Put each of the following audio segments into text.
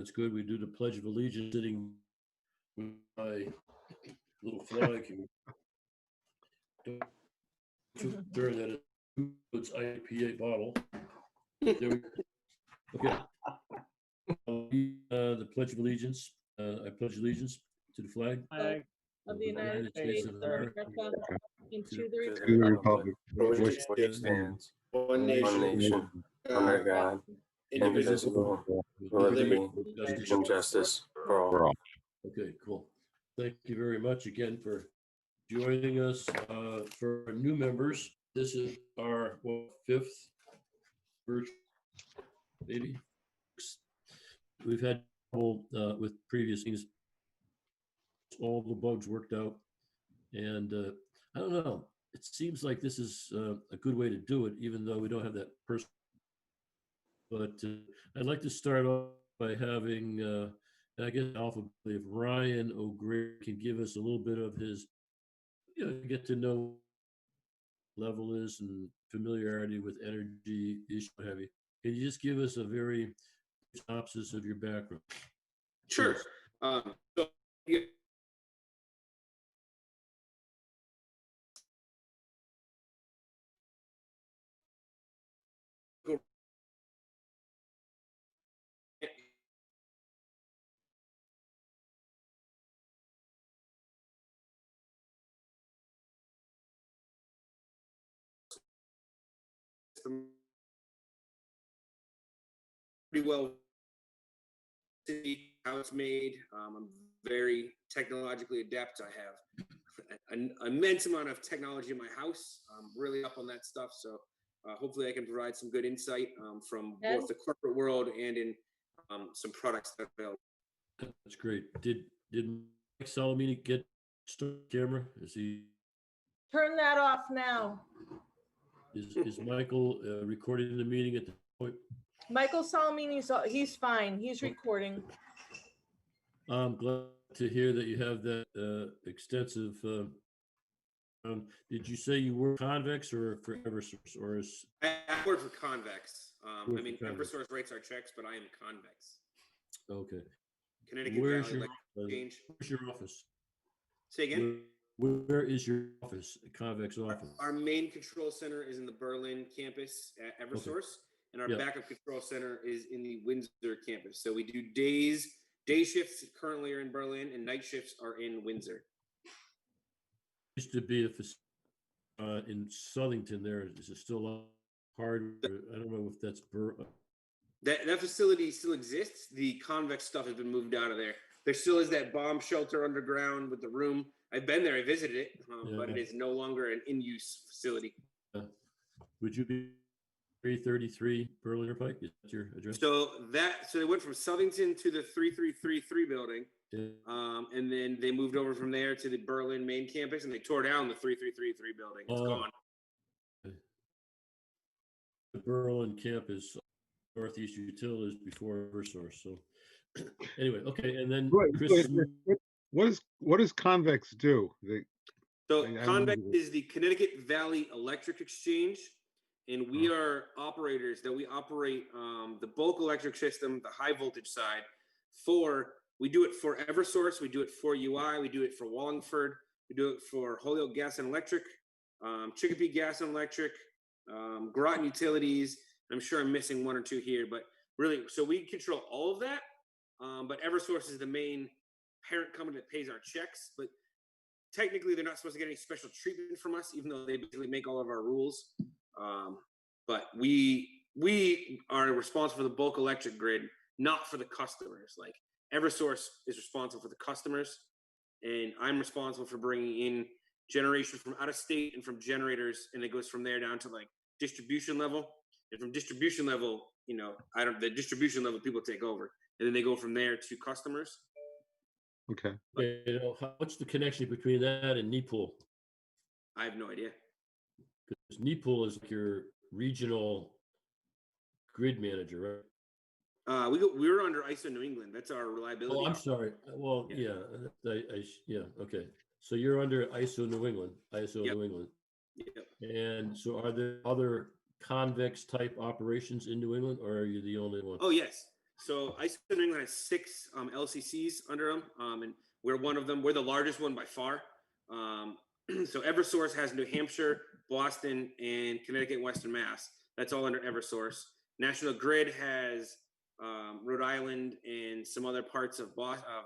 It's good. We do the Pledge of Allegiance sitting with my little flag here. Don't sure that it's IPA bottle. There we Okay. The Pledge of Allegiance. I pledge allegiance to the flag Flag Of the United States of America and to the to republic the republic for for which which it it stands, stands, one one nation, nation, God, under God, indivisible, indivisible, with with liberty liberty and justice. and justice for all. For all. Okay, cool. Thank you very much again for joining us. For our new members, this is our fifth virtual, maybe. We've had trouble with previous things. All the bugs worked out, and I don't know. It seems like this is a good way to do it, even though we don't have that person. But I'd like to start off by having, I guess, alphabetically, if Ryan O'Grady can give us a little bit of his, get to know level is and familiarity with energy issue, what have you. Can you just give us a very synopsis of your background? Sure. So, yeah, pretty well see how it's made. I'm very technologically adept. I have an immense amount of technology in my house. I'm really up on that stuff. So hopefully I can provide some good insight from both the corporate world and in some products that are available. That's great. Did Mike Salamini get start camera? Is he? Turn that off now. Is Michael recording the meeting at the point? Michael Salamini's, he's fine. He's recording. I'm glad to hear that you have that extensive. Did you say you were Convex or for EverSource, or is? I work for Convex. Work I mean, for Convex. EverSource writes our checks, but I am Convex. Okay. Connecticut Where's Valley your Electric Exchange. Where's your office? Say again? Where is your office? Convex office. Our main control center is in the Berlin campus at EverSource, and our Yeah. backup control center is in the Windsor campus. So we do day shifts currently are in Berlin, and night shifts are in Windsor. Used to be a facility in Southington. There is it still hard? I don't know if that's That facility still exists. The Convex stuff has been moved out of there. There still is that bomb shelter underground with the room. I've been there. I visited it, but it is no longer an in-use facility. Would you be 333 Berliner Pike? Is that your address? So they went from Southington to the 3333 building, Yeah. and then they moved over from there to the Berlin main campus, and they tore down the 3333 building. It's gone. The Berlin campus, Northeast Utilities before EverSource. So anyway, okay, and then Chris. What does Convex do? So I Convex remember. is the Connecticut Valley Electric Exchange, and we are operators that we operate the bulk electric system, the high voltage side. We do it for EverSource, we do it for UI, we do it for Wallingford, we do it for Holyoke Gas and Electric, Chicopee Gas and Electric, Groton Utilities. I'm sure I'm missing one or two here, but really, so we control all of that. But EverSource is the main parent company that pays our checks, but technically they're not supposed to get any special treatment from us, even though they basically make all of our rules. But we are responsible for the bulk electric grid, not for the customers. Like EverSource is responsible for the customers, and I'm responsible for bringing in generation from out of state and from generators, and it goes from there down to like distribution level. And from distribution level, the distribution level people take over, and then they go from there to customers. Okay. What's the connection between that and NEPOOL? I have no idea. Because NEPOOL is like your regional grid manager, right? We were under ISO New England. That's our reliability. Oh, I'm sorry. Well, yeah, okay. So you're under ISO New England. Yep. New England. Yep. And so are there other Convex type operations in New England, or are you the only one? Oh, yes. So ISO New England has 6 LCCs under them, and we're one of them. We're the largest one by far. So EverSource has New Hampshire, Boston, and Connecticut, and Western Mass. That's all under EverSource. National Grid has Rhode Island and some other parts of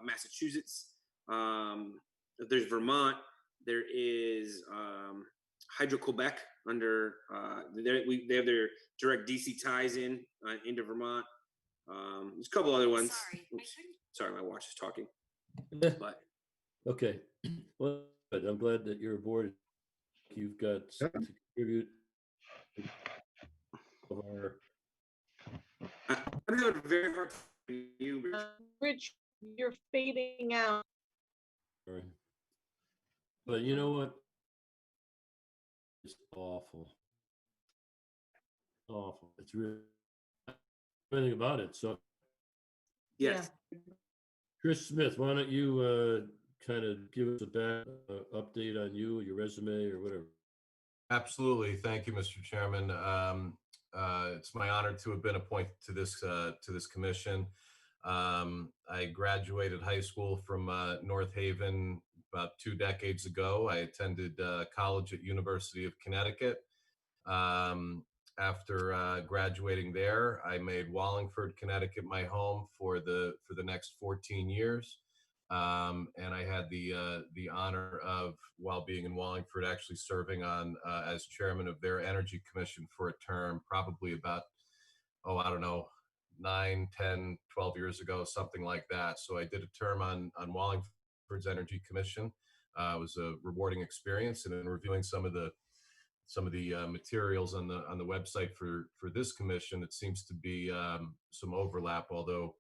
Massachusetts. There's Vermont. There is Hydro Quebec under. They have their direct DC ties into Vermont. There's a couple other ones. Oops. Sorry, my watch is talking. But Okay, well, good. I'm glad that you're aboard. You've got Yeah. to contribute of our, I'm having a very hard time hearing you. Rich. Rich, you're fading out. sorry. But you know what? It's awful. Awful. It's really anything about it. So Yes. Chris Smith, why don't you kind of give us a update on you, your resume or whatever? Absolutely. Thank you, Mr. Chairman. It's my honor to have been appointed to this commission. I graduated high school from North Haven about 2 decades ago. I attended college at University of Connecticut. After graduating there, I made Wallingford, Connecticut my home for the next 14 years. And I had the honor of, while being in Wallingford, actually serving on as chairman of their energy commission for a term, probably about, I don't know, 9, 10, 12 years ago, something like that. So I did a term on Wallingford's energy commission. It was a rewarding experience, and in reviewing some of the materials on the website for this commission, it seems to be some overlap, although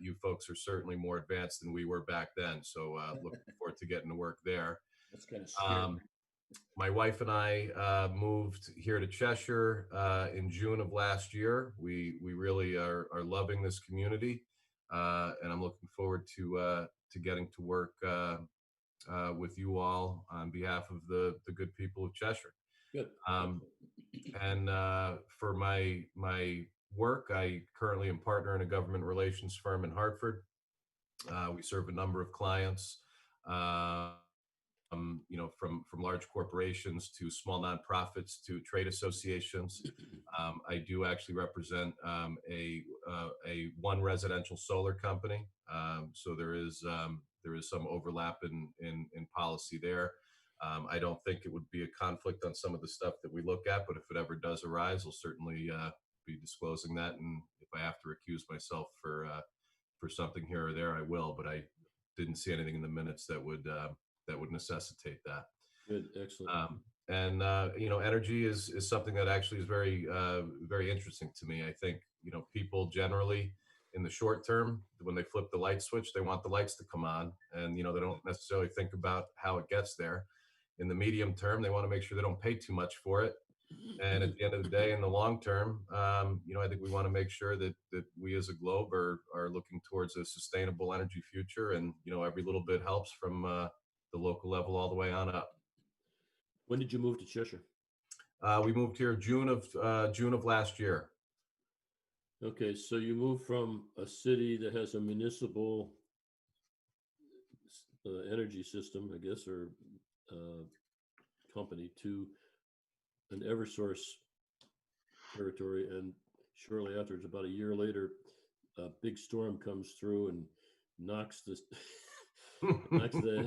you folks are certainly more advanced than we were back then. So looking forward to getting to work there. That's kind of scary. My wife and I moved here to Cheshire in June of last year. We really are loving this community, and I'm looking forward to getting to work with you all on behalf of the good people of Cheshire. Good. And for my work, I currently am partner in a government relations firm in Hartford. We serve a number of clients, from large corporations to small nonprofits to trade associations. I do actually represent a one residential solar company, so there is some overlap in policy there. I don't think it would be a conflict on some of the stuff that we look at, but if it ever does arise, I'll certainly be disclosing that. And if I have to recuse myself for something here or there, I will. But I didn't see anything in the minutes that would necessitate that. Good, excellent. Energy is something that actually is very very interesting to me. I think people generally, in the short term, when they flip the light switch, they want the lights to come on, and they don't necessarily think about how it gets there. In the medium term, they want to make sure they don't pay too much for it. And at the end of the day, in the long term, I think we want to make sure that we as a globe are looking towards a sustainable energy future, and every little bit helps from the local level all the way on up. When did you move to Cheshire? We moved here June of last year. Okay, so you moved from a city that has a municipal energy system, I guess, or company, to an EverSource territory, and shortly afterwards, about a year later, a big storm comes through and knocks the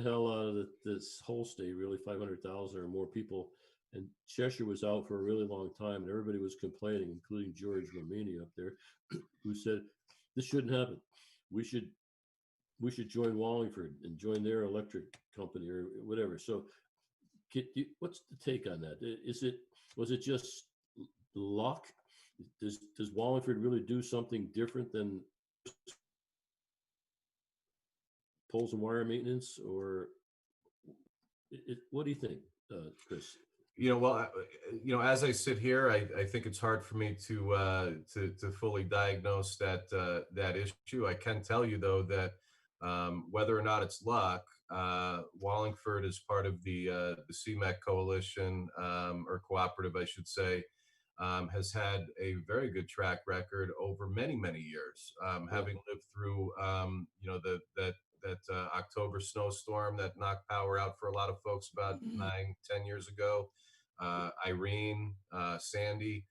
hell out of this whole state, really 500,000 or more people. And Cheshire was out for a really long time, and everybody was complaining, including George Romani up there, who said, this shouldn't happen. We should join Wallingford and join their electric company or whatever. So what's the take on that? Was it just luck? Does Wallingford really do something different than poles and wire maintenance, or what do you think, Chris? As I sit here, I think it's hard for me to fully diagnose that issue. I can tell you though that whether or not it's luck, Wallingford is part of the CMEC coalition, or cooperative, I should say, has had a very good track record over many, many years, having lived through, that October snowstorm that knocked power out for a lot of folks about 9, 10 years ago, Irene, Sandy,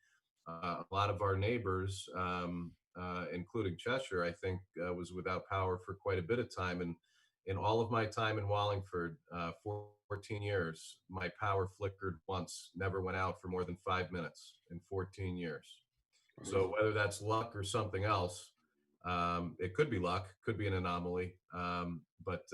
a lot of our neighbors, including Cheshire, I think, was without power for quite a bit of time. And in all of my time in Wallingford, 14 years, my power flickered once, never went out for more than 5 minutes in 14 years. So whether that's luck or something else, it could be luck, could be an anomaly. But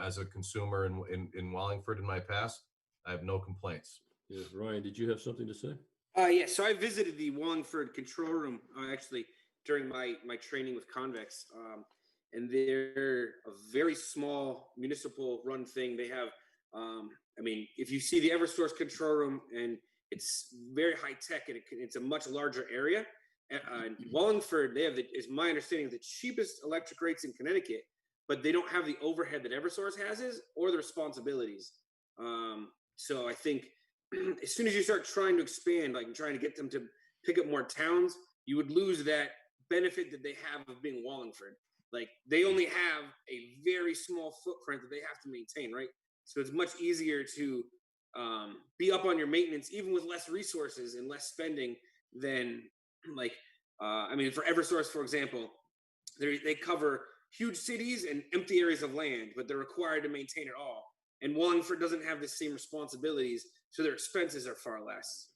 as a consumer in Wallingford in my past, I have no complaints. Yeah, Ryan, did you have something to say? Yeah, so I visited the Wallingford control room actually during my training with Convex, and they're a very small municipal run thing. They have, if you see the EverSource control room, and it's very high tech, and it's a much larger area. In Wallingford, they have, is my understanding, the cheapest electric rates in Connecticut, but they don't have the overhead that EverSource has or the responsibilities. So I think as soon as you start trying to expand, like trying to get them to pick up more towns, you would lose that benefit that they have of being Wallingford. Like they only have a very small footprint that they have to maintain, right? So it's much easier to be up on your maintenance, even with less resources and less spending than for EverSource, for example, they cover huge cities and empty areas of land, but they're required to maintain it all. And Wallingford doesn't have the same responsibilities, so their expenses are far less.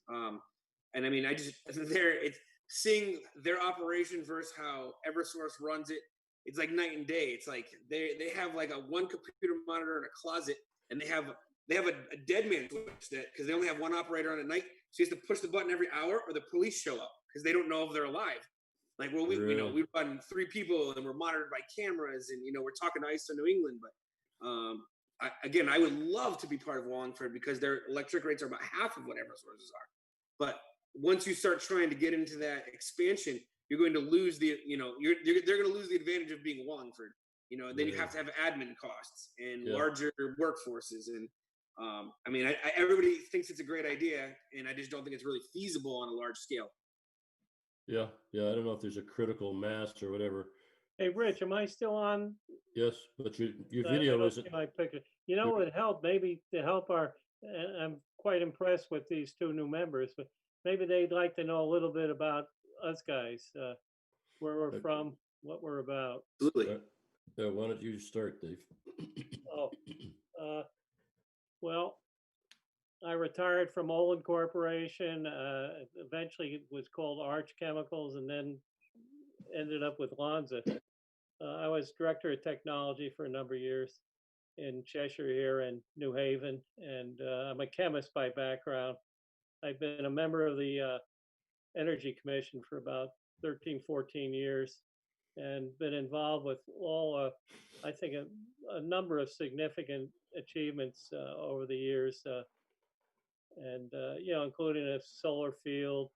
It's seeing their operation versus how EverSource runs it. It's like night and day. It's like they have like a one computer monitor in a closet, and they have a dead man switch that because they only have one operator on at night, so you have to push the button every hour, or the police show up because they don't know if they're alive. Like, well, we run 3 people and we're monitored by cameras, and we're talking to ISO New England, but I would love to be part of Wallingford because their electric rates are about half of what EverSource's are. But once you start trying to get into that expansion, you're going to lose they're going to lose the advantage of being Wallingford. Then you have to have admin costs and larger workforces. And everybody thinks it's a great idea, and I just don't think it's really feasible on a large scale. Yeah. I don't know if there's a critical mass or whatever. Hey, Rich, am I still on? Yes, but your video isn't. My picture. It would help maybe to help I'm quite impressed with these 2 new members, but maybe they'd like to know a little bit about us guys, where we're from, what we're about. Absolutely. Why don't you start, Dave? Well, I retired from Olin Corporation. Eventually, it was called Arch Chemicals, and then ended up with Lonza. I was director of technology for a number of years in Cheshire here and New Haven, and I'm a chemist by background. I've been a member of the Energy Commission for about 13, 14 years, and been involved with all, I think, a number of significant achievements over the years, including a solar field,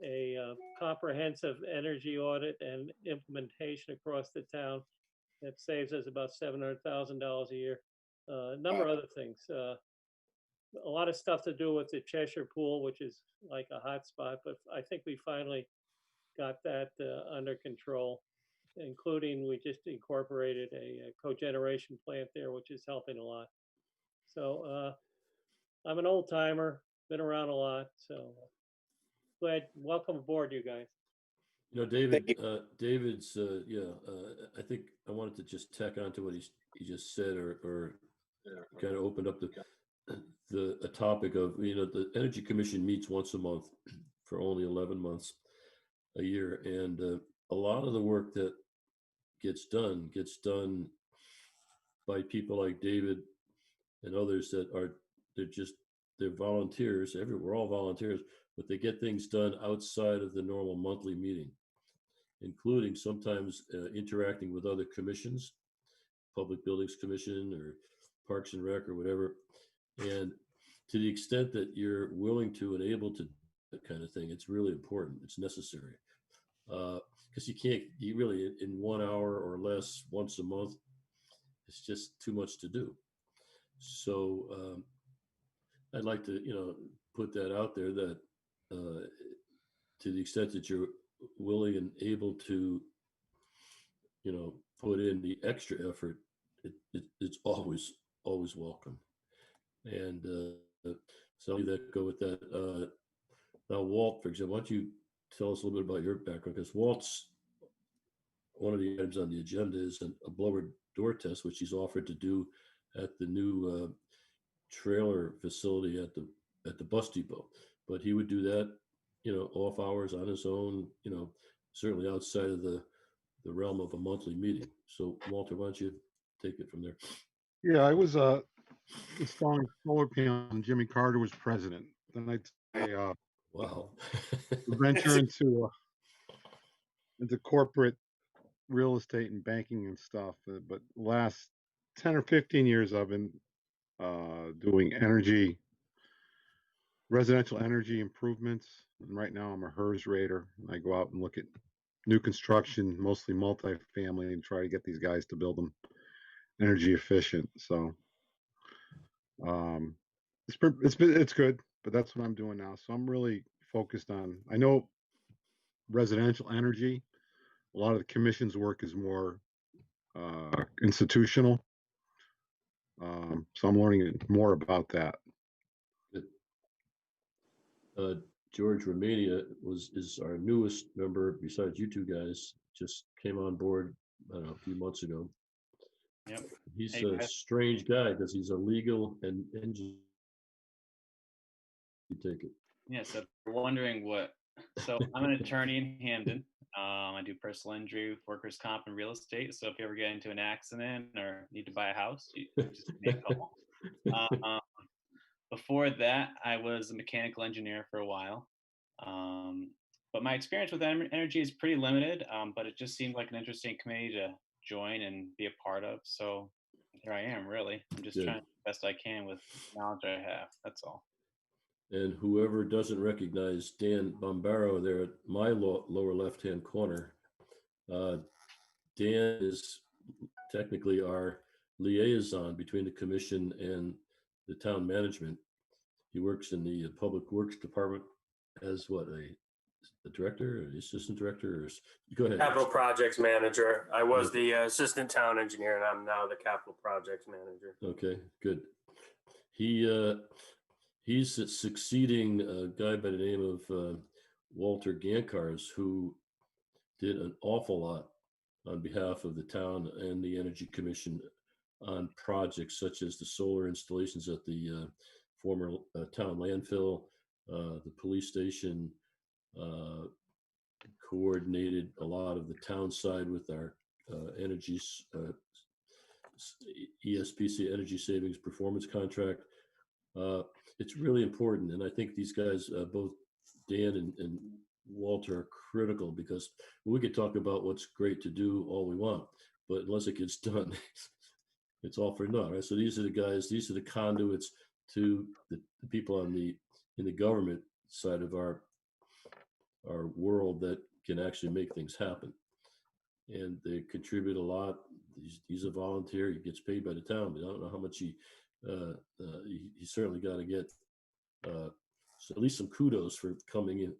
a comprehensive energy audit and implementation across the town that saves us about $700,000 a year. A number of other things. A lot of stuff to do with the Cheshire Pool, which is like a hot spot, but I think we finally got that under control, including we just incorporated a cogeneration plant there, which is helping a lot. So I'm an old timer, been around a lot, so glad. Welcome aboard, you guys. David, David's, I think I wanted to just tack on to what he just said, or kind of opened up a topic of, the Energy Commission meets once a month for only 11 months a year. And a lot of the work that gets done by people like David and others that they're volunteers. We're all volunteers, but they get things done outside of the normal monthly meeting, including sometimes interacting with other commissions, Public Buildings Commission or Parks and Rec or whatever. And to the extent that you're willing to and able to do that kind of thing, it's really important. It's necessary. Because you really, in 1 hour or less once a month, it's just too much to do. So I'd like to, put that out there that to the extent that you're willing and able to, put in the extra effort, it's always welcome. And so I'll leave that go with that. Now, Walt, for example, why don't you tell us a little bit about your background? Because Walt's one of the items on the agenda is a blower door test, which he's offered to do at the new trailer facility at the bus depot. But he would do that, off hours on his own, certainly outside of the realm of a monthly meeting. So Walter, why don't you take it from there? Yeah, I was installing solar panels when Jimmy Carter was president. Then I Wow. venture into corporate real estate and banking and stuff. But last 10 or 15 years, I've been doing residential energy improvements. And right now I'm a HERS rater. I go out and look at new construction, mostly multifamily, and try to get these guys to build them energy efficient. So it's good, but that's what I'm doing now. So I'm really focused on, I know residential energy, a lot of the commission's work is more institutional. So I'm learning more about that. George Romania is our newest member besides you two guys, just came on board, I don't know, a few months ago. Yep. He's Hey, a guys. strange guy because he's a legal and engineer. You take it. Yeah, so if you're wondering so I'm an attorney in Hamden. I do personal injury, workers' comp, and real estate. So if you ever get into an accident or need to buy a house, you just give me a call. Before that, I was a mechanical engineer for a while. But my experience with energy is pretty limited, but it just seemed like an interesting committee to join and be a part of. So here I am, really. I'm just Good. trying the best I can with the knowledge I have. That's all. And whoever doesn't recognize Dan Bombaro there at my lower left-hand corner, Dan is technically our liaison between the commission and the town management. He works in the public works department as what, a director, or assistant director, or go ahead. Capital projects manager. I was the assistant town engineer, and I'm now the capital projects manager. Okay, good. He's succeeding a guy by the name of Walter Gankars, who did an awful lot on behalf of the town and the Energy Commission on projects such as the solar installations at the former town landfill, the police station, coordinated a lot of the town side with our energy ESPC energy savings performance contract. It's really important, and I think these guys, both Dan and Walter, are critical, because we could talk about what's great to do all we want, but unless it gets done, it's all for naught, right? So these are the guys, these are the conduits to the people in the government side of our world that can actually make things happen. And they contribute a lot. He's a volunteer. He gets paid by the town, but I don't know how much he certainly got to get so at least some kudos for coming in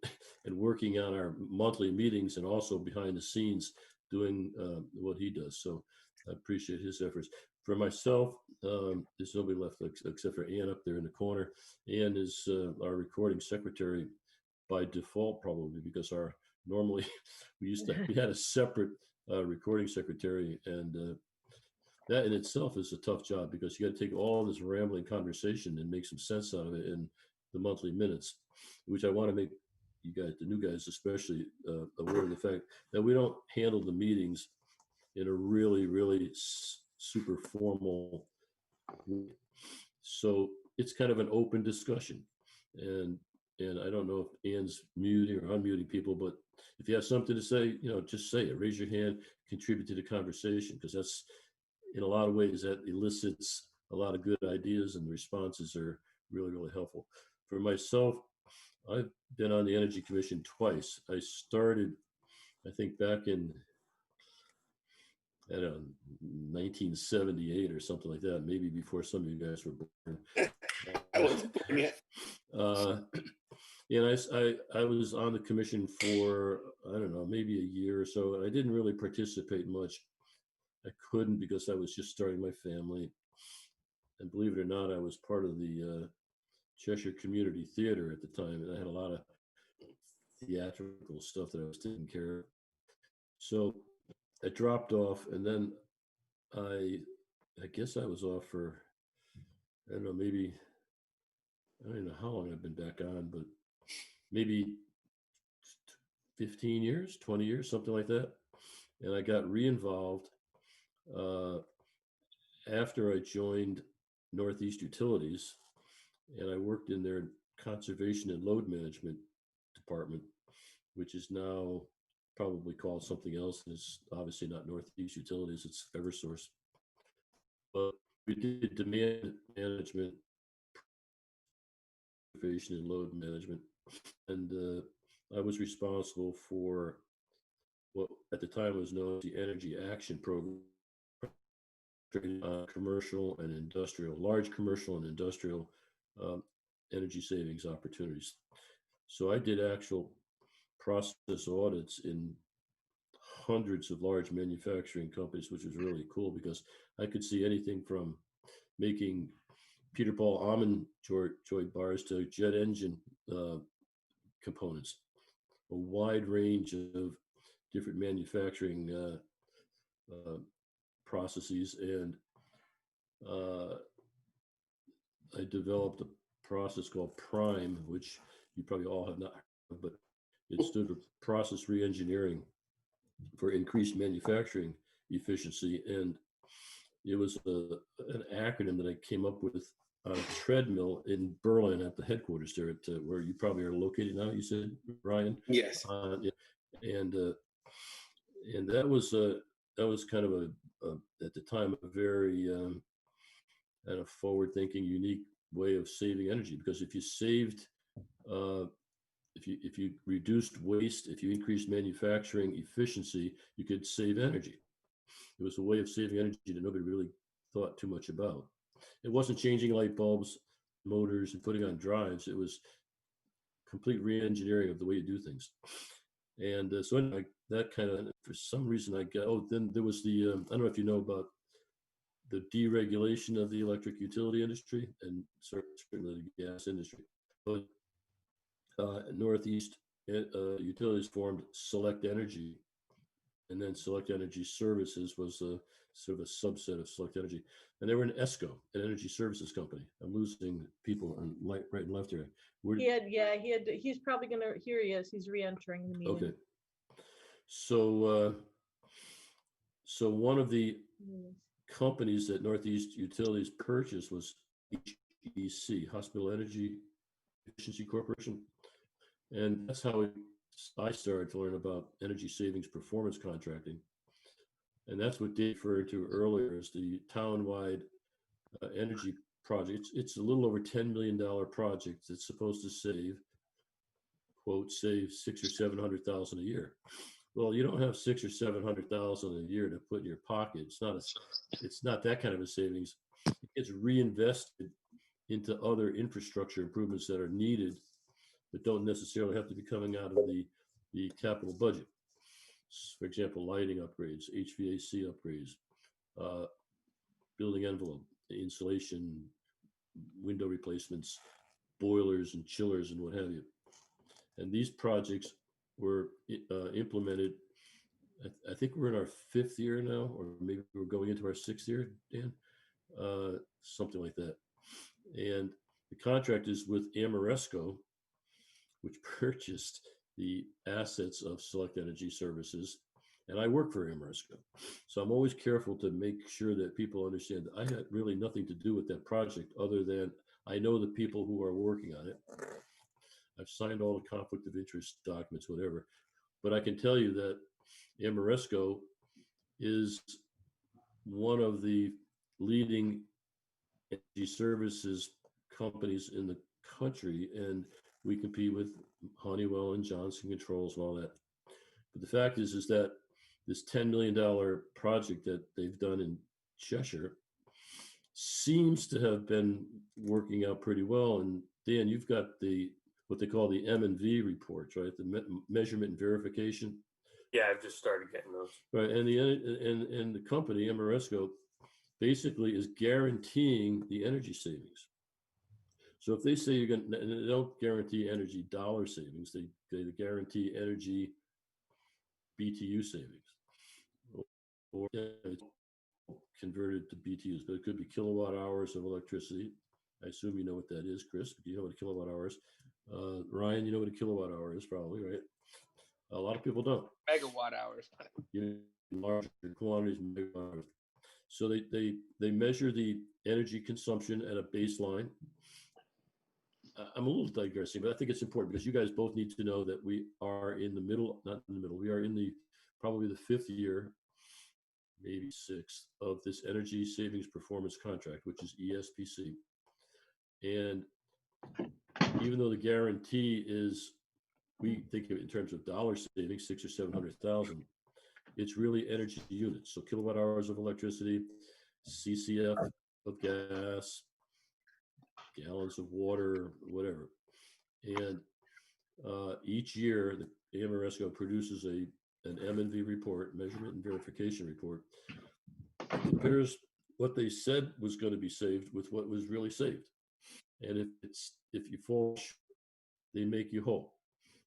and working on our monthly meetings, and also behind the scenes doing what he does. So I appreciate his efforts. For myself, there's nobody left except for Ann up there in the corner. Ann is our recording secretary by default, probably, because normally we had a separate recording secretary, and that in itself is a tough job, because you got to take all this rambling conversation and make some sense out of it in the monthly minutes, which I want to make you guys, the new guys especially, aware of the fact that we don't handle the meetings in a really, really super formal way. So it's kind of an open discussion, and I don't know if Ann's muting or unmuting people, but if you have something to say, just say it. Raise your hand, contribute to the conversation, because that's, in a lot of ways, that elicits a lot of good ideas, and the responses are really, really helpful. For myself, I've been on the Energy Commission twice. I started, I think, back in I don't know, 1978 or something like that, maybe before some of you guys were born. I wasn't born yet. And I was on the commission for, I don't know, maybe a year or so, and I didn't really participate much. I couldn't because I was just starting my family. And believe it or not, I was part of the Cheshire Community Theater at the time, and I had a lot of theatrical stuff that I was taking care of. So I dropped off, and then I guess I was off for, I don't know, maybe, I don't know how long I've been back on, but maybe 15 years, 20 years, something like that. And I got re-involved after I joined Northeast Utilities, and I worked in their conservation and load management department, which is now probably called something else. It's obviously not Northeast Utilities, it's Eversource. But we did demand management, conservation and load management, and I was responsible for what at the time was known as the Energy Action Program, commercial and industrial, large commercial and industrial energy savings opportunities. So I did actual process audits in hundreds of large manufacturing companies, which was really cool because I could see anything from making Peter Paul almond joy bars to jet engine components, a wide range of different manufacturing processes. And I developed a process called PRIME, which you probably all have not heard of, but it stood for process reengineering for increased manufacturing efficiency. And it was an acronym that I came up with on a treadmill in Berlin at the headquarters there at where you probably are located now, you said, Ryan? Yes. And that was kind of at the time, a very kind of forward-thinking, unique way of saving energy. Because if you saved, if you reduced waste, if you increased manufacturing efficiency, you could save energy. It was a way of saving energy that nobody really thought too much about. It wasn't changing light bulbs, motors, and putting on drives. It was complete re-engineering of the way you do things. And so anyway, that kind of, for some reason I got, then there was the, I don't know if you know about the deregulation of the electric utility industry and certainly the gas industry. But Northeast Utilities formed Select Energy, and then Select Energy Services was a sort of a subset of Select Energy. And they were an ESCO, an energy services company. I'm losing people on right and left here. He's probably gonna, here he is, he's re-entering the meeting. Okay. So, so one of the companies that Northeast Utilities purchased was HEC, Hospital Energy Efficiency Corporation. And that's how I started to learn about energy savings performance contracting. And that's what Dave referred to earlier as the town-wide energy project. It's a little over $10 million project that's supposed to save, quote, save 600,000 or 700,000 a year. Well, you don't have 600,000 or 700,000 a year to put in your pocket. It's not that kind of a savings. It gets reinvested into other infrastructure improvements that are needed, but don't necessarily have to be coming out of the capital budget. For example, lighting upgrades, HVAC upgrades, building envelope, insulation, window replacements, boilers and chillers and what have you. And these projects were implemented, I think we're in our 5th year now, or maybe we're going into our 6th year, Dan, something like that. And the contract is with Ameresco, which purchased the assets of Select Energy Services. And I work for Ameresco. So I'm always careful to make sure that people understand that I had really nothing to do with that project other than I know the people who are working on it. I've signed all the conflict of interest documents, whatever. But I can tell you that Ameresco is one of the leading energy services companies in the country, and we compete with Honeywell and Johnson Controls and all that. But the fact is that this $10 million project that they've done in Cheshire seems to have been working out pretty well. And Dan, you've got what they call the M&V reports, right? The measurement and verification. Yeah, I've just started getting those. Right, and the company Ameresco basically is guaranteeing the energy savings. So if they say you're going to, and they don't guarantee energy dollar savings, they guarantee energy BTU savings, or it's converted to BTUs, but it could be kilowatt hours of electricity. I assume you know what that is, Chris. Do you know what a kilowatt hour is? Ryan, you know what a kilowatt hour is, probably, right? A lot of people don't. Megawatt hours. You know, larger quantities, megawatt hours. So they measure the energy consumption at a baseline. I'm a little digressing, but I think it's important because you guys both need to know that we are in the middle, not in the middle, we are in probably the 5th year, maybe 6th, of this energy savings performance contract, which is ESPC. And even though the guarantee is, we think of it in terms of dollar savings, 600,000 or 700,000, it's really energy units. So kilowatt hours of electricity, CCF of gas, gallons of water, whatever. And each year, the Ameresco produces an M&V report, measurement and verification report, that compares what they said was going to be saved with what was really saved. And if you fall short, they make you whole.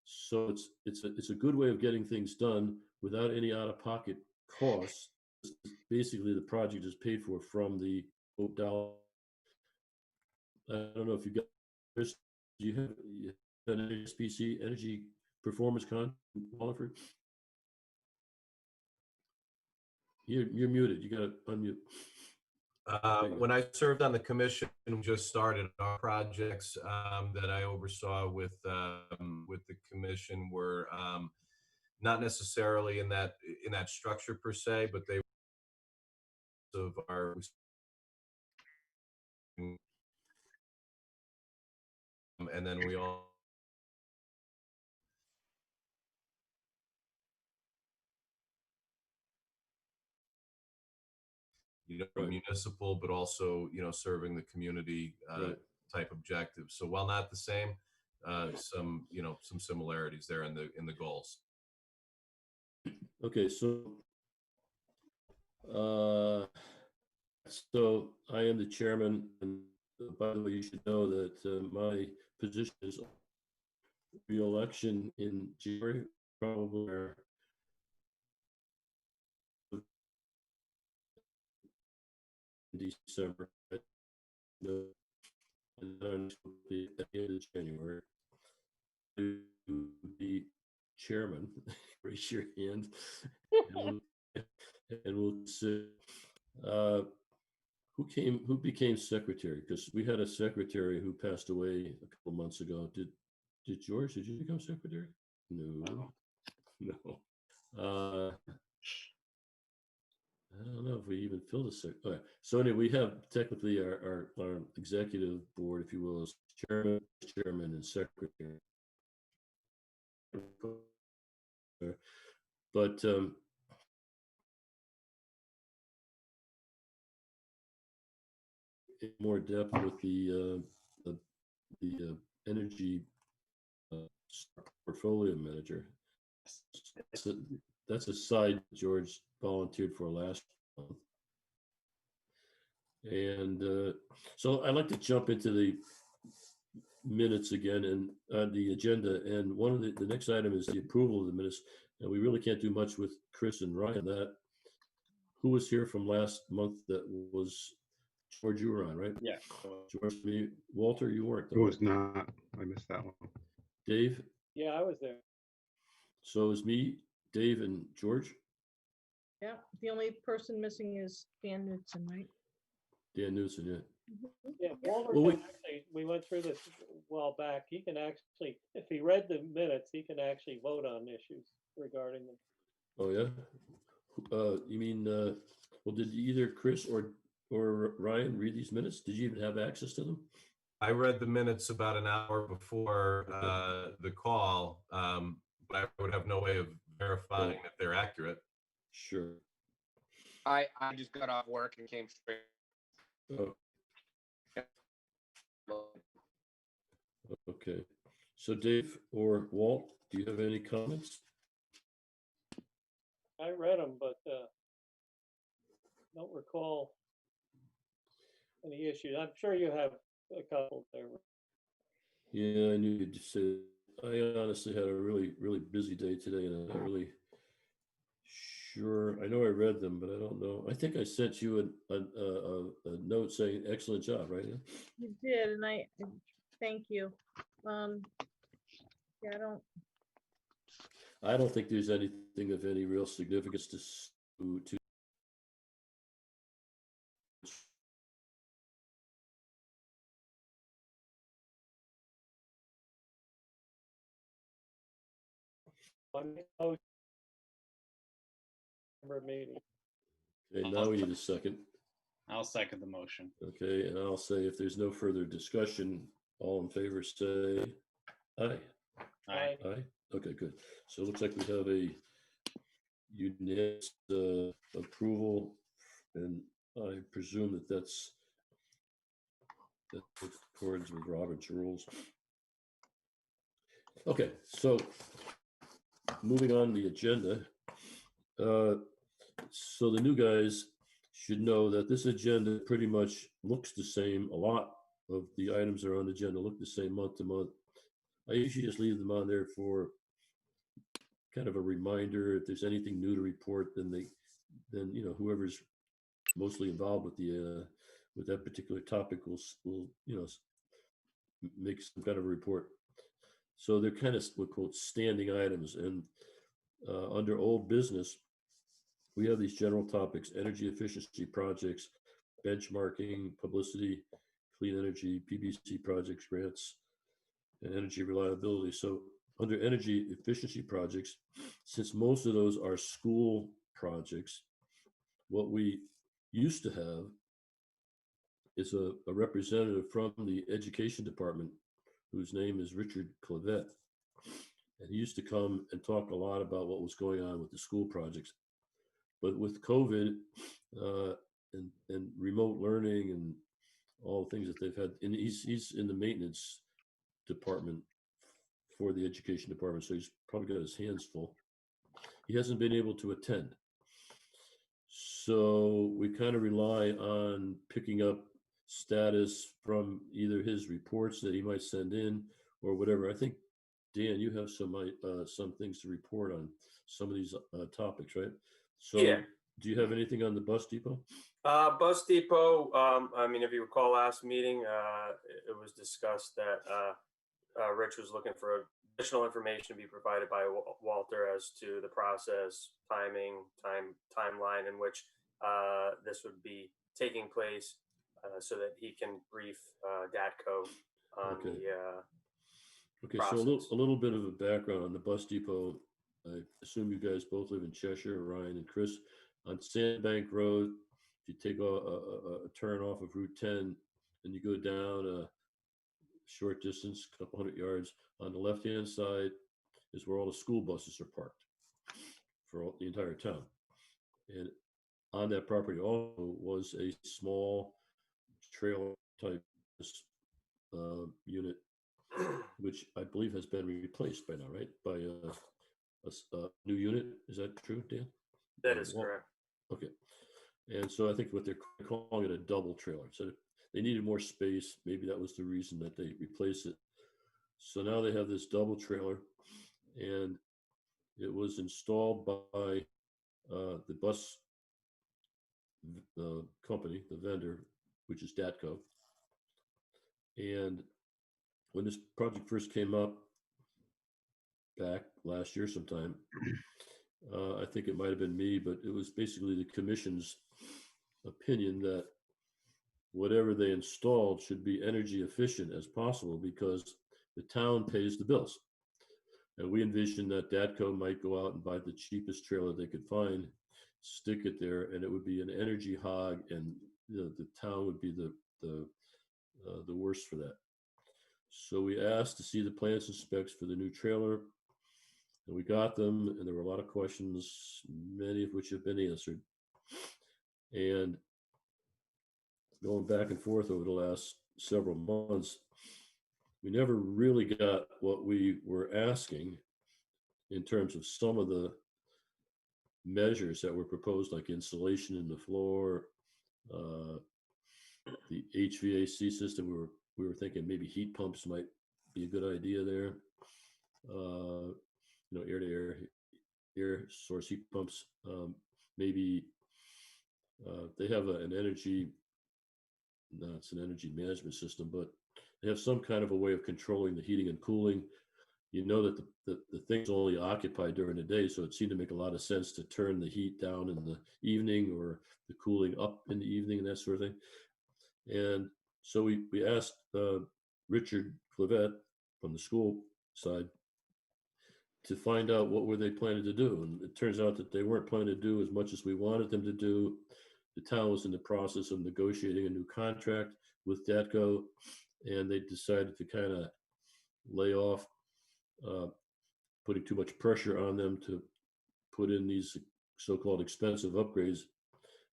So it's a good way of getting things done without any out-of-pocket costs. Basically, the project is paid for from the dollar. I don't know if you got Chris. Do you have an ESPC energy performance con, Wallingford? You're muted. You got to unmute. When I served on the commission, we just started our projects that I oversaw with the commission were not necessarily in that structure per se, but they were of our and then we all municipal, but also serving the community Right. type objectives. So while not the same, some similarities there in the goals. Okay, so I am the chairman, and by the way, you should know that my position is re-election in January, probably in December. And then at the end of January to be chairman. Raise your hand, and we'll see. Who became secretary? Because we had a secretary who passed away a couple months ago. Did George? Did you become secretary? No. I don't know if we even filled a sec. Okay. So anyway, we have technically our executive board, if you will, is chairman, and secretary. But in more depth with the energy portfolio manager. That's a side George volunteered for last month. And so I'd like to jump into the minutes again and the agenda. And one of the next item is the approval of the minutes. And we really can't do much with Chris and Ryan. Who was here from last month? That was George. You were on, right? Yeah. George, Walter, you weren't. It was not. I missed that one. Dave? Yeah, I was there. So it was me, Dave, and George? Yeah, the only person missing is Dan Knudsen, right? Dan Newsom, yeah. Yeah, Walter, Well, we went through this a while back. He can actually, if he read the minutes, he can actually vote on issues regarding them. Oh, yeah? You mean, well, did either Chris or Ryan read these minutes? Did you even have access to them? I read the minutes about an hour before the call, but I would have no way of verifying that they're accurate. Sure. I just got off work and came straight. Oh, okay. So Dave or Walt, do you have any comments? I read them, but don't recall any issues. I'm sure you have a couple there. Yeah, I knew you'd say. I honestly had a really, really busy day today, and I'm not really sure. I know I read them, but I don't know. I think I sent you a note saying excellent job, right? Ann? You did, and thank you. Yeah, I don't think there's anything of any real significance to Meeting. Okay, now we need a second. I'll second the motion. Okay, and I'll say if there's no further discussion, all in favor say aye. Aye. Aye. Okay, good. So it looks like we have a unanimous approval, and I presume that that's accordance with Robert's rules. Okay, so moving on the agenda. So the new guys should know that this agenda pretty much looks the same. A lot of the items that are on the agenda look the same month to month. I usually just leave them on there for kind of a reminder. If there's anything new to report, then whoever's mostly involved with that particular topic will make some kind of a report. So they're kind of what quote standing items, and under old business, we have these general topics: energy efficiency projects, benchmarking, publicity, clean energy, PBC projects, grants, and energy reliability. So under energy efficiency projects, since most of those are school projects, what we used to have is a representative from the education department whose name is Richard Clavette. And he used to come and talk a lot about what was going on with the school projects. But with COVID and remote learning and all the things that they've had, and he's in the maintenance department for the education department, so he's probably got his hands full. He hasn't been able to attend. So we kind of rely on picking up status from either his reports that he might send in or whatever. I think, Dan, you have some things to report on some of these topics, right? So Yeah. Do you have anything on the bus depot? Bus Depot, I mean, if you recall last meeting, it was discussed that Rich was looking for additional information to be provided by Walter as to the process, timeline in which this would be taking place, so that he can brief DATCO on Okay. the Okay, so process. a little bit of a background on the bus depot. I assume you guys both live in Cheshire, Ryan and Chris. On Sandbank Road, if you take a turn off of Route 10 and you go down a short distance, a couple hundred yards, on the left-hand side is where all the school buses are parked for the entire town. And on that property also was a small trailer type unit, which I believe has been replaced by now, right? By a new unit. Is that true, Dan? That is correct. Okay. And so I think what they're calling it a double trailer. So they needed more space. Maybe that was the reason that they replaced it. So now they have this double trailer, and it was installed by the bus company, the vendor, which is DATCO. And when this project first came up back last year sometime, I think it might have been me, but it was basically the commission's opinion that whatever they installed should be energy efficient as possible because the town pays the bills. And we envisioned that DATCO might go out and buy the cheapest trailer they could find, stick it there, and it would be an energy hog, and the town would be the worst for that. So we asked to see the plans and specs for the new trailer. And we got them, and there were a lot of questions, many of which have been answered. And going back and forth over the last several months, we never really got what we were asking in terms of some of the measures that were proposed, like insulation in the floor, the HVAC system. We were thinking maybe heat pumps might be a good idea there. Air to air source heat pumps. Maybe they have an energy. No, it's an energy management system, but they have some kind of a way of controlling the heating and cooling. You know that the thing's only occupied during the day, so it seemed to make a lot of sense to turn the heat down in the evening or the cooling up in the evening and that sort of thing. And so we asked Richard Clevet from the school side to find out what were they planning to do. And it turns out that they weren't planning to do as much as we wanted them to do. The town was in the process of negotiating a new contract with DATCO, and they decided to kind of lay off, putting too much pressure on them to put in these so-called expensive upgrades,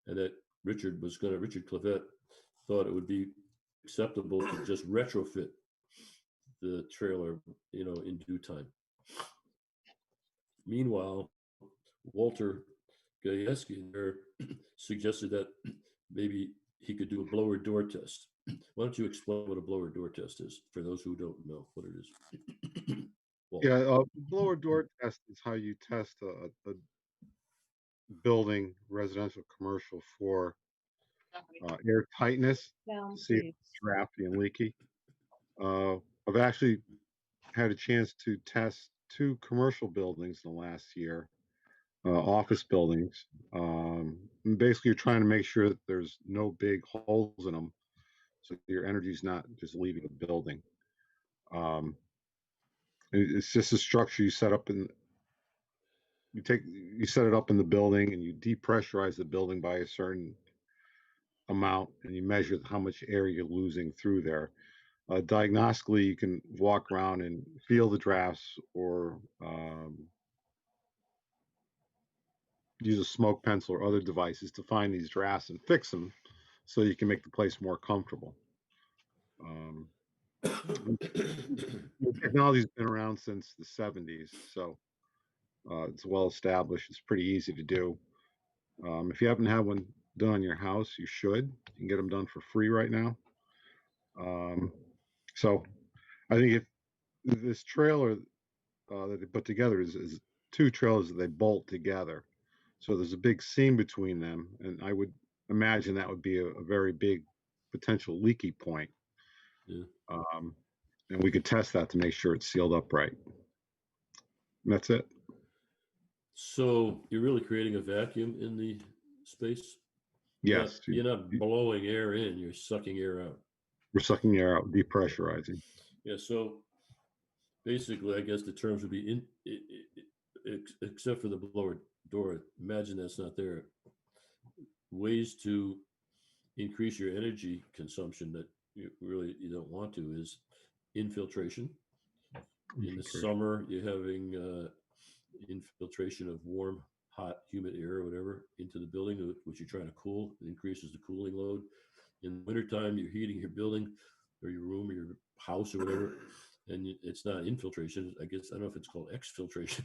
and that Richard Clevet thought it would be acceptable to just retrofit the trailer, in due time. Meanwhile, Walter Gajewski there suggested that maybe he could do a blower door test. Why don't you explain what a blower door test is for those who don't know what it is? Yeah, blower door test is how you test a building, residential, commercial, for air tightness, Down, to see if please. it's drafty and leaky. I've actually had a chance to test 2 commercial buildings in the last year, office buildings. And basically, you're trying to make sure that there's no big holes in them, so your energy's not just leaving the building. It's just a structure you set up in. You set it up in the building, and you depressurize the building by a certain amount, and you measure how much air you're losing through there. Diagnostically, you can walk around and feel the drafts, or use a smoke pencil or other devices to find these drafts and fix them, so you can make the place more comfortable. The technology's been around since the 70s, so it's well established. It's pretty easy to do. If you happen to have one done on your house, you should. You can get them done for free right now. So I think if this trailer that they put together is 2 trailers that they bolt together, so there's a big seam between them, and I would imagine that would be a very big potential leaky point. Yeah. And we could test that to make sure it's sealed up right. And that's it. So you're really creating a vacuum in the space? Yes, You're not blowing air in, you're sucking air out. we're sucking air out, depressurizing. Yeah, so basically, I guess the terms would be except for the blower door, imagine that's not there. Ways to increase your energy consumption that you don't want to is infiltration. In the summer, you're having infiltration of warm, hot, humid air or whatever into the building, which you're trying to cool. It increases the cooling load. In the wintertime, you're heating your building or your room or your house or whatever, and it's not infiltration. I guess, I don't know if it's called exfiltration.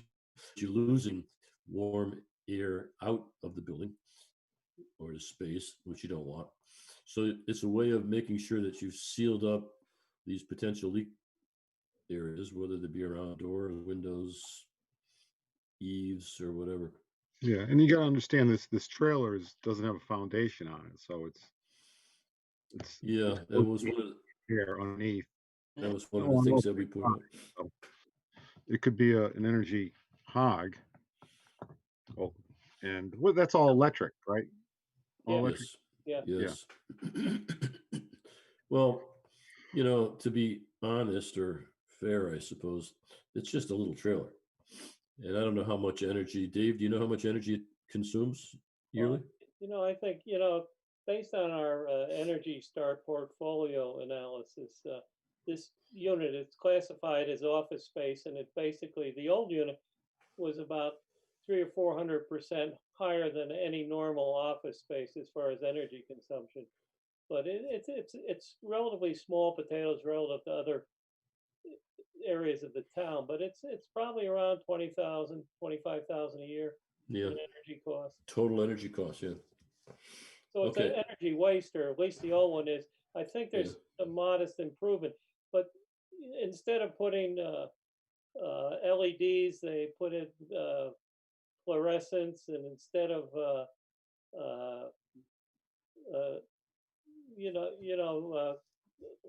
You're losing warm air out of the building or the space, which you don't want. So it's a way of making sure that you've sealed up these potential leak areas, whether they be around doors, windows, eaves, or whatever. Yeah, and you got to understand this trailer doesn't have a foundation on it, so it's yeah, that was one of the here underneath. That was one of the things that we put up. So it could be an energy hog. Oh, and that's all electric, right? All electric. Yes. Yes. Well, to be honest or fair, I suppose, it's just a little trailer. And I don't know how much energy, Dave, do you know how much energy it consumes yearly? Well, I think, based on our Energy Star portfolio analysis, this unit is classified as office space, and it basically, the old unit was about 300 or 400% higher than any normal office space as far as energy consumption. But it's relatively small potatoes relative to other areas of the town, but it's probably around 20,000, 25,000 a year Yeah, in energy costs. total energy costs, yeah. So it's an Okay. energy waster, at least the old one is. I think Yeah. there's a modest improvement, but instead of putting LEDs, they put in fluorescents, and instead of uh, uh,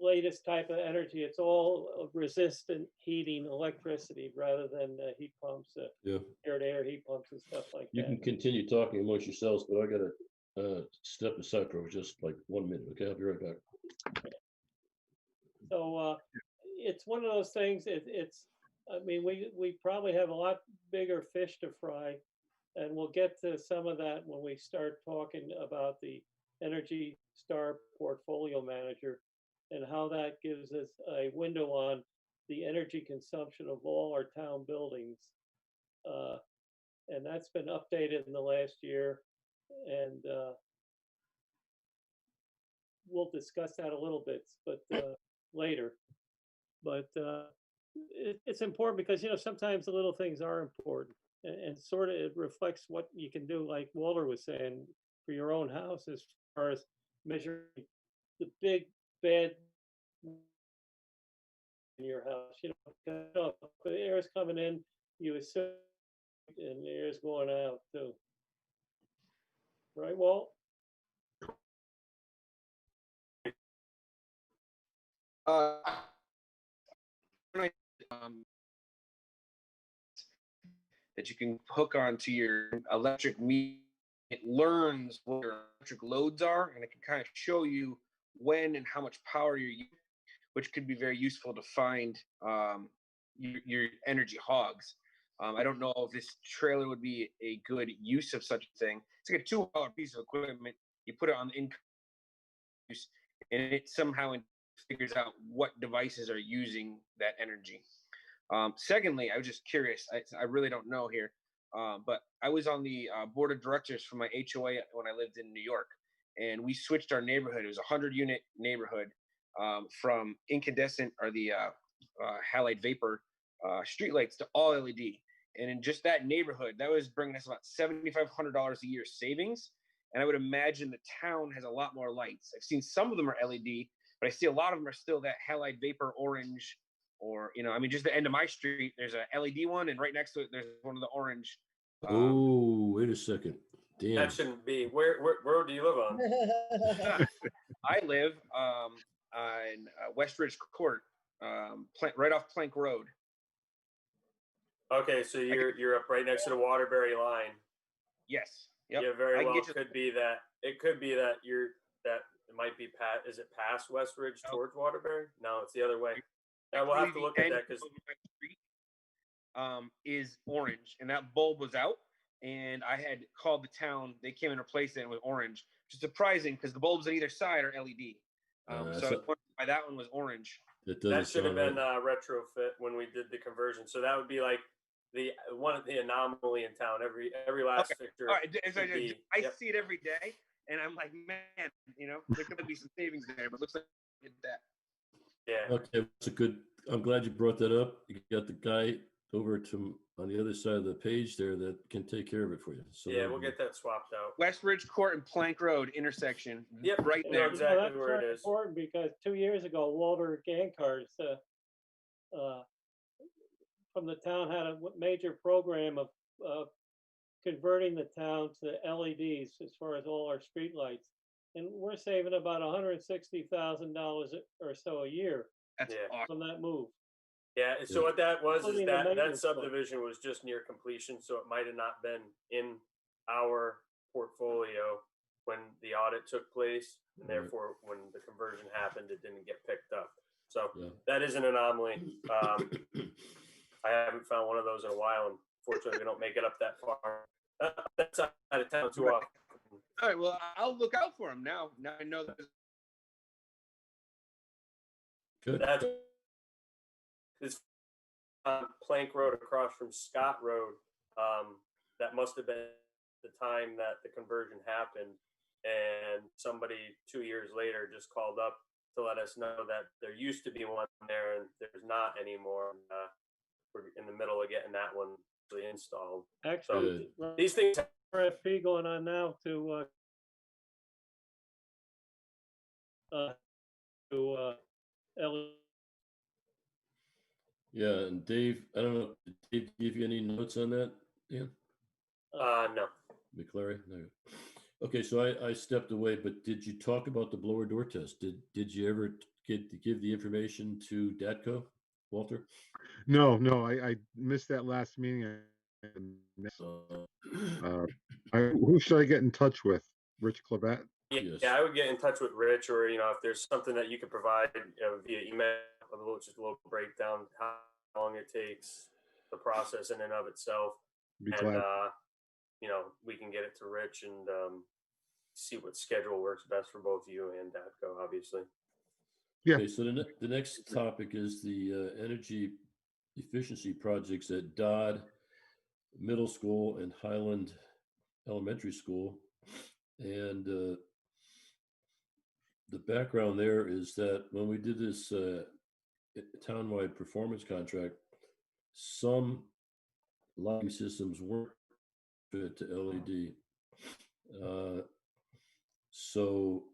latest type of energy, it's all resistant heating electricity rather than heat pumps, Yeah, air-to-air heat pumps and stuff like you that. can continue talking amongst yourselves, but I gotta step aside for just like 1 minute, okay? I'll be right back. So it's one of those things. I mean, we probably have a lot bigger fish to fry, and we'll get to some of that when we start talking about the Energy Star Portfolio Manager and how that gives us a window on the energy consumption of all our town buildings. And that's been updated in the last year, and we'll discuss that a little bit, but later. But it's important because sometimes the little things are important, and sort of it reflects what you can do, like Walter was saying, for your own house as far as measuring the big bad in your house. If the air is coming in, you assume, and the air is going out too. Right, Walt? That you can hook onto your electric meter. It learns what your electric loads are, and it can kind of show you when and how much power you're using, which could be very useful to find your energy hogs. I don't know if this trailer would be a good use of such a thing. It's like a $2 piece of equipment. You put it on the income use, and it somehow figures out what devices are using that energy. Secondly, I was just curious. I really don't know here, but I was on the board of directors for my HOA when I lived in New York, and we switched our neighborhood. It was a 100-unit neighborhood from incandescent or the halide vapor streetlights to all LED. And in just that neighborhood, that was bringing us about $7,500 a year savings. And I would imagine the town has a lot more lights. I've seen some of them are LED, but I see a lot of them are still that halide vapor orange, or I mean, just the end of my street, there's a LED one, and right next to it, there's one of the orange. Oh, wait a second. Damn. That shouldn't be. Where do you live on? I live on Westridge Court, right off Plank Road. Okay, so you're up right next to the Waterbury line. Yes. Yep. Yeah, very well. It Could be that. It could be that it might be Is it past Westridge towards Waterbury? No, it's the other way. Yeah, we'll have to look at that because is orange, and that bulb was out, and I had called the town. They came and replaced it with orange, which is surprising because the bulbs on either side are LED. So I was wondering why that one was orange. that should have been retrofit when we did the conversion. So that would be like the anomaly in town. Every last fixture. All right, I see it every day, and I'm like, man, there could be some savings there, but it looks like that. Yeah. Okay, that's a good. I'm glad you brought that up. You got the guy over to on the other side of the page there that can take care of it for you. So yeah, we'll get that swapped out. Westridge Court and Plank Road intersection. Yep, right you there. know exactly that's where it very is. important because 2 years ago, Walter Gankars from the town had a major program of converting the town to LEDs as far as all our street lights. And we're saving about $160,000 or so a year That's awesome. from that move. Yeah. So what that was is Including the that maintenance subdivision was just near completion, so it might have not been in our portfolio when the audit took place, and therefore when the conversion happened, it didn't get picked up. So that is an anomaly. I haven't found one of those in a while, and fortunately, we don't make it up that far. That's out of town too often. All right, well, I'll look out for them now. Now I know that. Good. It's on Plank Road across from Scott Road. That must have been the time that the conversion happened. And somebody 2 years later just called up to let us know that there used to be one there and there's not anymore. And, we're in the middle of getting that one actually installed. Actually, These things, RFP going on now to L. Yeah, and Dave, I don't know, did Dave give you any notes on that? Dan no. McClary? No. Okay, so I stepped away, but did you talk about the blower door test? Did you ever get to give the information to Datco, Walter? No, no, I missed that last meeting. Uh, Who should I get in touch with? Rich Clavet? Yeah, Yes. yeah, I would get in touch with Rich, or if there's something that you could provide via email, just a little breakdown how long it takes, the process in and of itself, Be and glad. we can get it to Rich and see what schedule works best for both you and Datco, obviously. Yeah. Okay, so the next topic is the energy efficiency projects at Dodd Middle School and Highland Elementary School. And the background there is that when we did this townwide performance contract, some lighting systems weren't fit to LED. So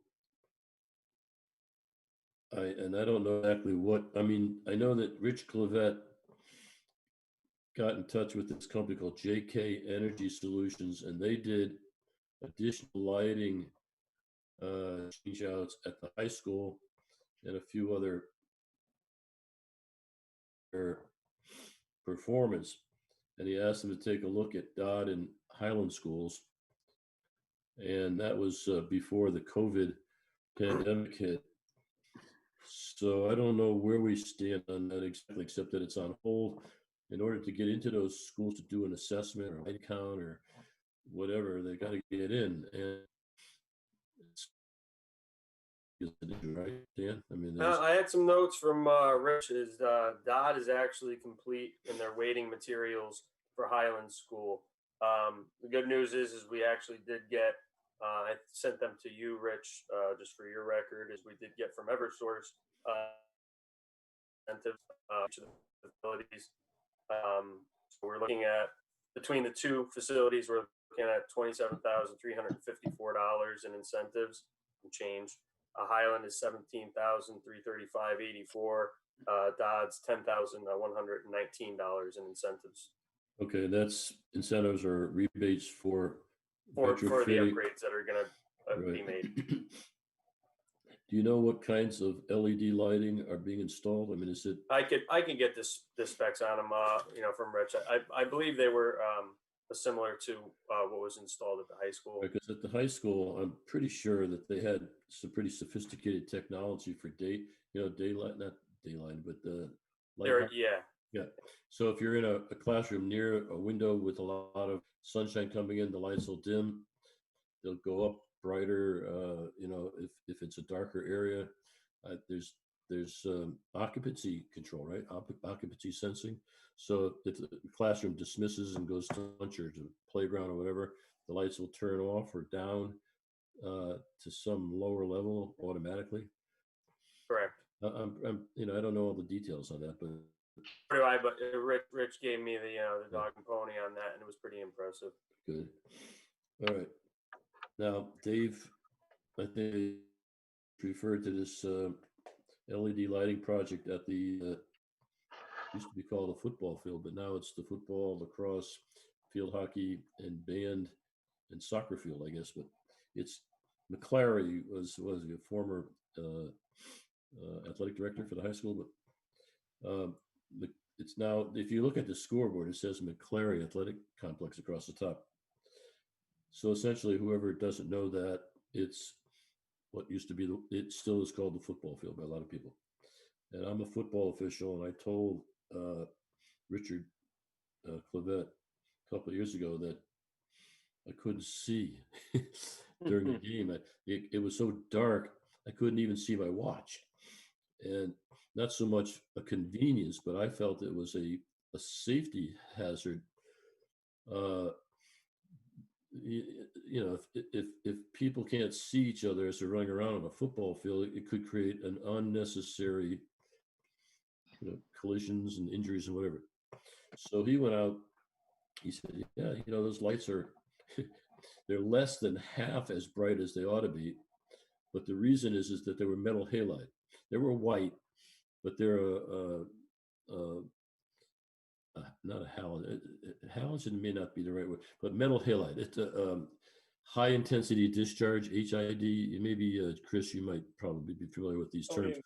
I don't know exactly what, I mean, I know that Rich Clavet got in touch with this company called JK Energy Solutions, and they did additional lighting change outs at the high school and a few other performance. And he asked them to take a look at Dodd and Highland schools. And that was before the COVID pandemic hit. So I don't know where we stand on that exactly, except that it's on hold. In order to get into those schools to do an assessment or light count or whatever, they got to get in. And it's right, Dan? I mean, I had some notes from Rich. Dodd is actually complete in their waiting materials for Highland School. The good news is we actually did get. I sent them to you, Rich, just for your record. Is we did get from EverSource incentive to the facilities. So we're looking at between the two facilities, we're looking at $27,354 in incentives and change. Highland is $17,335.84. Dodd's $10,119 in incentives okay, that's incentives or rebates for for the retrofitting. upgrades that are going to be made. Do you know what kinds of LED lighting are being installed? I mean, is it? I can get the specs on them, from Rich. I believe they were similar to what was installed at the high school. Because at the high school, I'm pretty sure that they had some pretty sophisticated technology for daylight, not daylight, but the light. Yeah. So if you're in a classroom near a window with a lot of sunshine coming in, the lights will dim. They'll go up brighter. If it's a darker area, there's occupancy control, right? Occupancy sensing. So if the classroom dismisses and goes to lunch or to playground or whatever, the lights will turn off or down to some lower level automatically. Correct. I don't know all the details on that, but. But Rich gave me the dog and pony on that, and it was pretty impressive. Good. All right. Now, Dave, I think referred to this LED lighting project at the used to be called a football field, but now it's the football, lacrosse, field hockey, and band and soccer field, I guess. But it's McClary was a former athletic director for the high school, but it's now, if you look at the scoreboard, it says McClary Athletic Complex across the top. So essentially, whoever doesn't know that, it's what used to be, it still is called the football field by a lot of people. And I'm a football official, and I told Richard Clavet a couple of years ago that I couldn't see during the game. It was so dark, I couldn't even see my watch. And not so much a convenience, but I felt it was a safety hazard You know, if people can't see each other as they're running around on a football field, it could create an unnecessary, collisions and injuries and whatever. So he went out. He said, "Yeah, those lights are they're less than half as bright as they ought to be, but the reason is that they were metal halide. They were white, but they're not a halogen. Halogen may not be the right word, but metal halide. It's a high intensity discharge, HID. Maybe Chris, you might probably be familiar with these terms. Sodium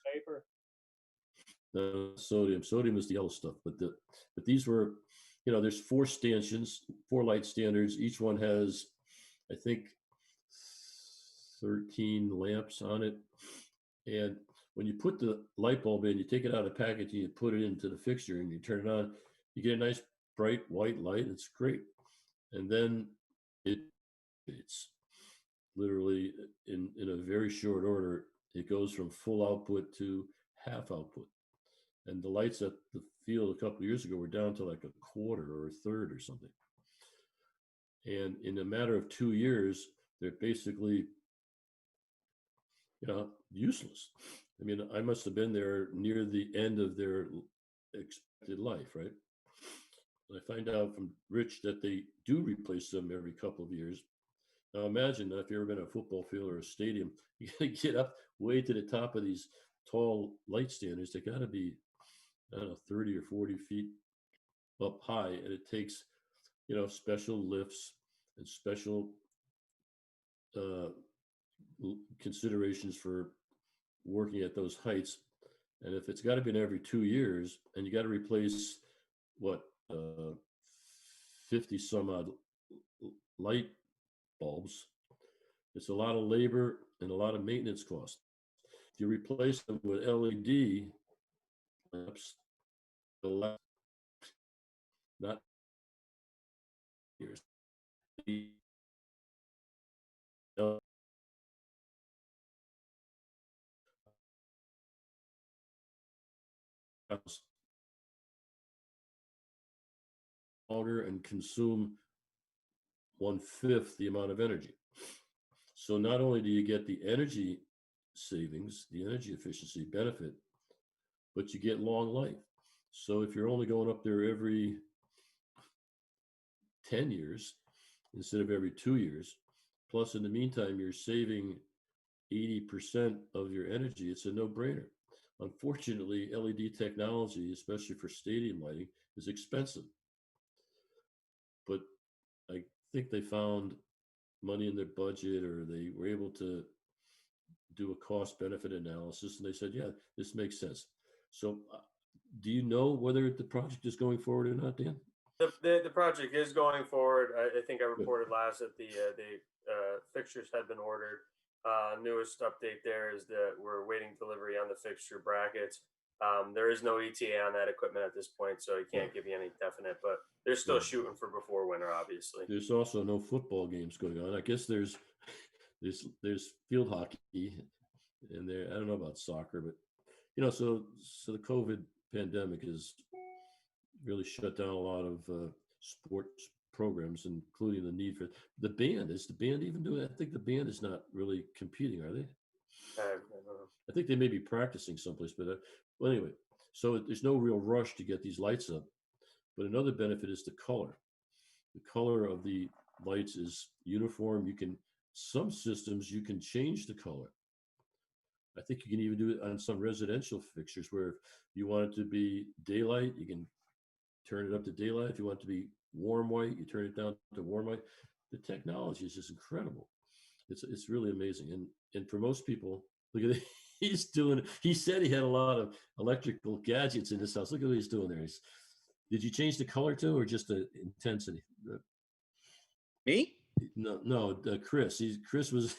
vapor. Sodium. Sodium is the yellow stuff, but these were, there's 4 stanchions, 4 light standards. Each one has, I think, 13 lamps on it. And when you put the light bulb in, you take it out of the package and you put it into the fixture and you turn it on, you get a nice bright white light. It's great. And then it's literally in a very short order, it goes from full output to half output. And the lights at the field a couple of years ago were down to like a quarter or a third or something. And in a matter of 2 years, they're basically, useless. I mean, I must have been there near the end of their expected life, right? I find out from Rich that they do replace them every couple of years. Now imagine if you've ever been at a football field or a stadium, you gotta get up way to the top of these tall light standards. They gotta be, 30 or 40 feet up high. And it takes, special lifts and special considerations for working at those heights. And if it's got to be every 2 years and you got to replace 50 some odd light bulbs, it's a lot of labor and a lot of maintenance costs. If you replace them with LED lamps, not years. Longer and consume 1/5 the amount of energy. So not only do you get the energy savings, the energy efficiency benefit, but you get long life. So if you're only going up there every 10 years instead of every 2 years, plus in the meantime, you're saving 80% of your energy, it's a no-brainer. Unfortunately, LED technology, especially for stadium lighting, is expensive. But I think they found money in their budget, or they were able to do a cost benefit analysis, and they said, yeah, this makes sense. So do you know whether the project is going forward or not, Dan? The project is going forward. I think I reported last that the fixtures had been ordered. Newest update there is that we're waiting delivery on the fixture brackets. There is no ETA on that equipment at this point, so I can't give you any definite, but they're still shooting for before winter, obviously. There's also no football games going on. I guess there's field hockey in there. I don't know about soccer, but so the COVID pandemic has really shut down a lot of sports programs, including the need for the band. Is the band even doing it? I think the band is not really competing, are they? I don't know. I think they may be practicing someplace, but well, anyway, so there's no real rush to get these lights up. But another benefit is the color. The color of the lights is uniform. Some systems you can change the color. I think you can even do it on some residential fixtures where if you want it to be daylight, you can turn it up to daylight. If you want it to be warm white, you turn it down to warm white. The technology is just incredible. It's really amazing. And for most people, look at it. He said he had a lot of electrical gadgets in his house. Look at what he's doing there. Did you change the color too, or just the intensity? Me? No, Chris. Chris was,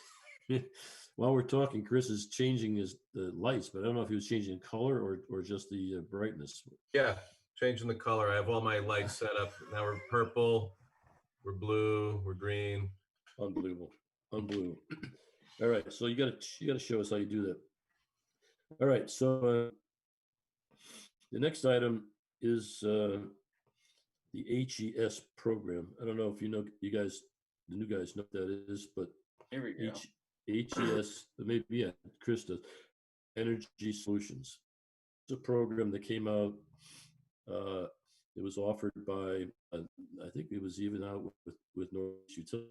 while we're talking, Chris is changing the lights, but I don't know if he was changing color or just the brightness. Yeah, changing the color. I have all my lights set up. Now we're purple, we're blue, we're green. Unbelievable. All right, so you gotta show us how you do that. All right, so the next item is the the HES program. I don't know if you know, you guys, the new guys know what that is, but Here we go. HES, maybe, yeah, Chris does, Energy Solutions. It's a program that came out. It was offered by, I think it was even out with Northeast Utility.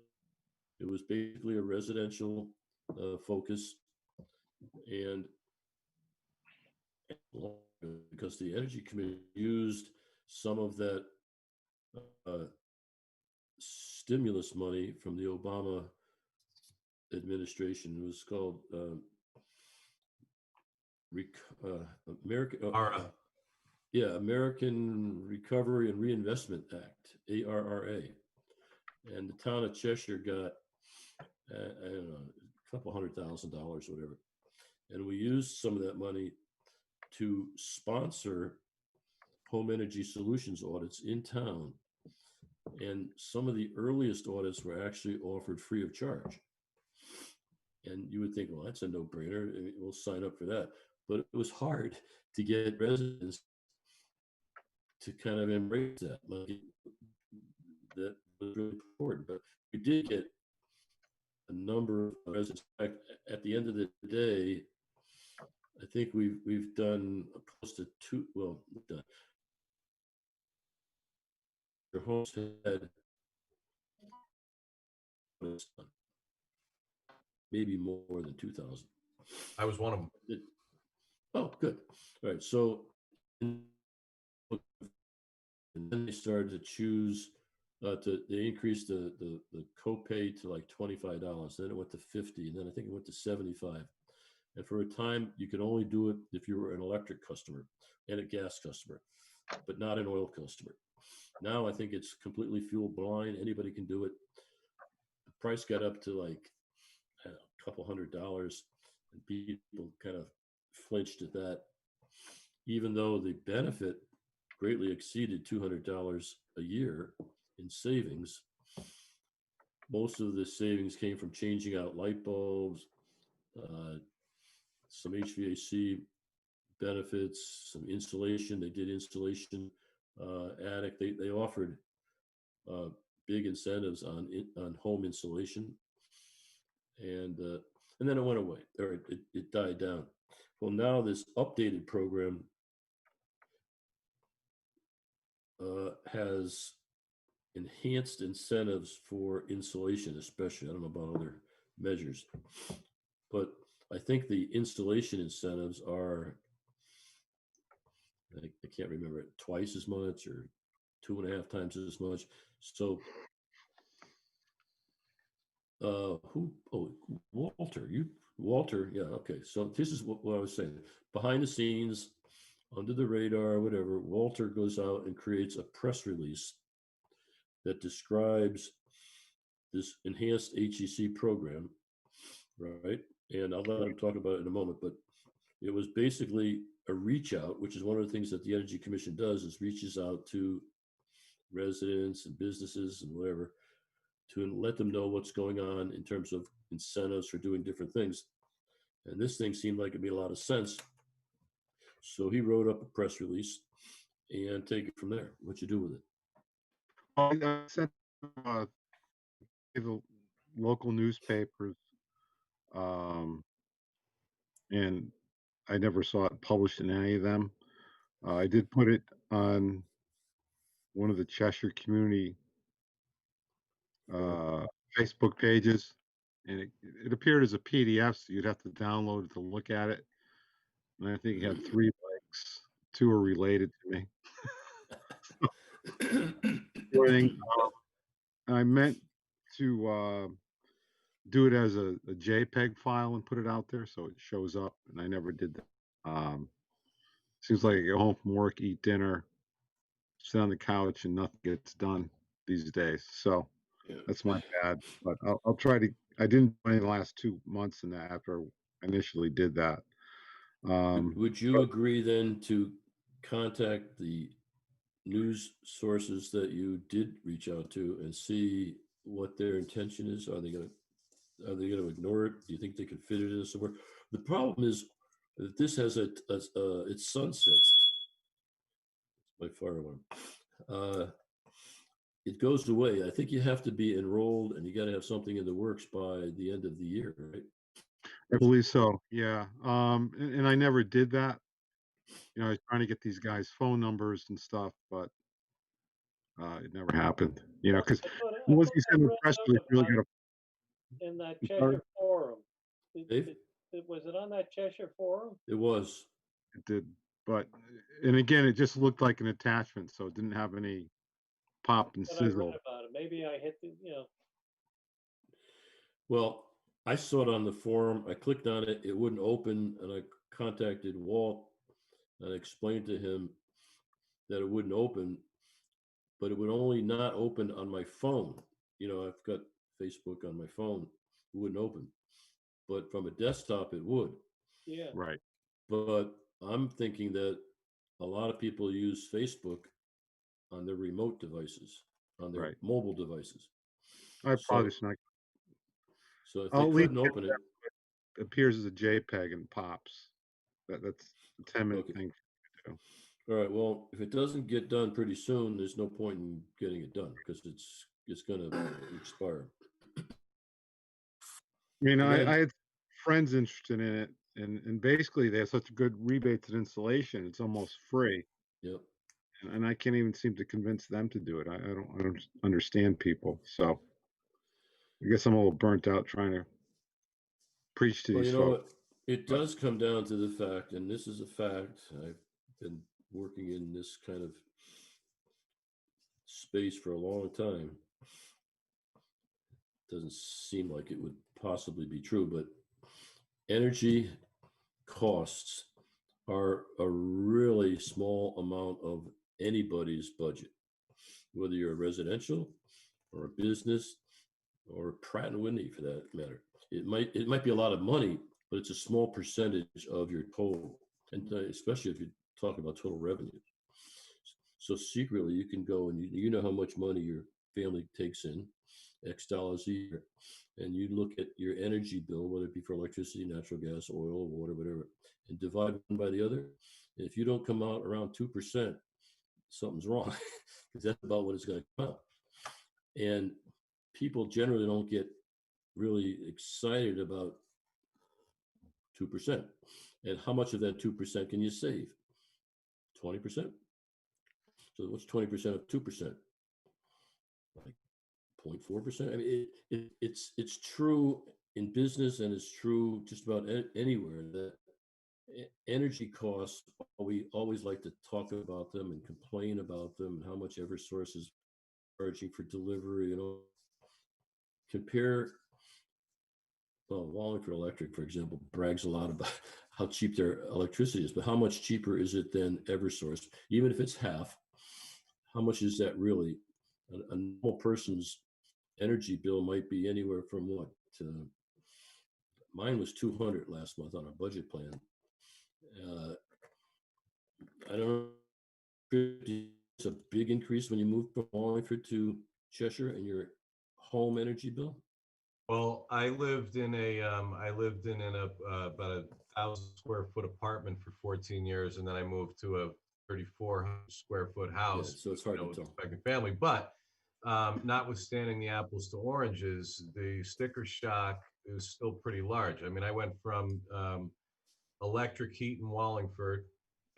It was basically a residential focus, and because the Energy Committee used some of that stimulus money from the Obama administration. It was called American. ARRA. Yeah, American Recovery and Reinvestment Act, ARRA. And the town of Cheshire got, I don't know, a couple $100,000, whatever. And we used some of that money to sponsor home energy solutions audits in town. And some of the earliest audits were actually offered free of charge. And you would think, well, that's a no-brainer. I mean, we'll sign up for that. But it was hard to get residents to kind of embrace that. Like, that was really important. But we did get a number of residents. At the end of the day, I think we've done close to two. Well, done. Your homes had maybe more than 2,000. I was one of them. Oh, good. All right. So, and then they started to choose they increased the copay to like $25. Then it went to 50, and then I think it went to 75. And for a time, you could only do it if you were an electric customer and a gas customer, but not an oil customer. Now I think it's completely fuel blind. Anybody can do it. The price got up to like, I don't know, a couple $100, and people kind of flinched at that, even though the benefit greatly exceeded $200 a year in savings. Most of the savings came from changing out light bulbs, some HVAC benefits, some insulation. They did insulation, attic. They offered big incentives on home insulation, and then it went away, or it died down. Well, now this updated program has enhanced incentives for insulation, especially. I don't know about other measures, but I think the installation incentives are, I can't remember it, twice as much or 2.5 times as much. So Walter, yeah, okay. So this is what I was saying. Behind the scenes, under the radar, whatever, Walter goes out and creates a press release that describes this enhanced HEC program, right? And I'll let him talk about it in a moment, but it was basically a reach out, which is one of the things that the Energy Commission does, is reaches out to residents and businesses and whatever to let them know what's going on in terms of incentives for doing different things. And this thing seemed like it made a lot of sense. So he wrote up a press release and take it from there. What you do with it? I sent the local newspapers, and I never saw it published in any of them. I did put it on one of the Cheshire community Facebook pages, and it appeared as a PDF, so you'd have to download it to look at it. And I think it had 3 likes. 2 are related to me. I meant to do it as a JPEG file and put it out there so it shows up, and I never did that. Seems like I get home from work, eat dinner, sit on the couch, and nothing gets done these days. So that's my bad. But I'll try to. I didn't do any the last 2 months in that after I initially did that. Would you agree then to contact the news sources that you did reach out to and see what their intention is? Are they going to ignore it? Do you think they could fit it in somewhere? The problem is that this has it sunsets. My fire alarm. it goes away. I think you have to be enrolled and you got to have something in the works by the end of the year, right? I believe so. Yeah. And I never did that. You know, I was trying to get these guys' phone numbers and stuff, but it never happened. You know, because I once put you that send the red press note release, you really about got it in that to. Sorry, Cheshire forum. Dave? Was it on that Cheshire forum? It was. it did, but and again, it just looked like an attachment, so it didn't have any pop and But I read sizzle. about it. Maybe I hit the, you know, Well, I saw it on the forum. I clicked on it. It wouldn't open, and I contacted Walt and explained to him that it wouldn't open, but it would only not open on my phone. You know, I've got Facebook on my phone. It wouldn't open, but from a desktop, it would. yeah. Right. But I'm thinking that a lot of people use Facebook on their remote devices, on their Right. mobile devices. I probably So, not. so if they I'll at least couldn't open it, it appears as a JPEG and pops. That's a 10-minute okay. thing to do. All right. Well, if it doesn't get done pretty soon, there's no point in getting it done because it's going to expire. I mean, And I then, had friends interested in it, and basically they have such good rebates and installation; it's almost free. yep. And I can't even seem to convince them to do it. I don't understand people. So I guess I'm a little burnt out trying to preach to Well, these you know folks. what? It But does come down to the fact, and this is a fact. I've been working in this kind of space for a long time. Doesn't seem like it would possibly be true, but energy costs are a really small amount of anybody's budget, whether you're a residential or a business or Pratt and Whitney for that matter. It might be a lot of money, but it's a small percentage of your total, and especially if you're talking about total revenue. So secretly, you can go and you know how much money your family takes in, X dollars a year, and you look at your energy bill, whether it be for electricity, natural gas, oil, water, whatever, and divide one by the other. And if you don't come out around 2%, something's wrong because that's about what it's going to come out. And people generally don't get really excited about 2%. And how much of that 2% can you save? 20%. So what's 20% of 2%? Like 0.4%. I mean, it's true in business and it's true just about anywhere that energy costs, we always like to talk about them and complain about them and how much Eversource is charging for delivery. You know, compare, well, Wallingford Electric, for example, brags a lot about how cheap their electricity is, but how much cheaper is it than Eversource? Even if it's half, how much is that really? A normal person's energy bill might be anywhere from what to, mine was 200 last month on a budget plan. I don't know if it's a big increase when you move from Wallingford to Cheshire and your home energy bill. Well, I lived in about a 1,000 square foot apartment for 14 years, and then I moved to a 3,400 square foot Yeah, house. so it's hard to With tell. second family, but notwithstanding the apples to oranges, the sticker shock is still pretty large. I mean, I went from electric heat in Wallingford.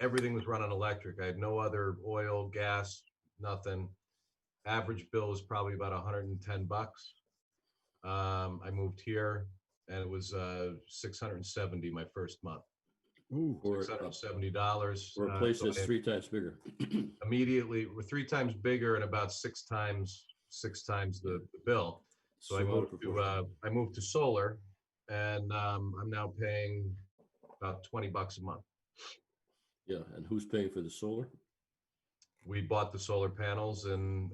Everything was run on electric. I had no other oil, gas, nothing. Average bill was probably about 110 bucks. I moved here and it was 670 my first month. Ooh, Or $670. or a place So that's I 3 times bigger. immediately we're 3 times bigger and about six times the bill. So I moved to solar, and I'm now paying about 20 bucks a month. Yeah, and who's paying for the solar? We bought the solar panels, and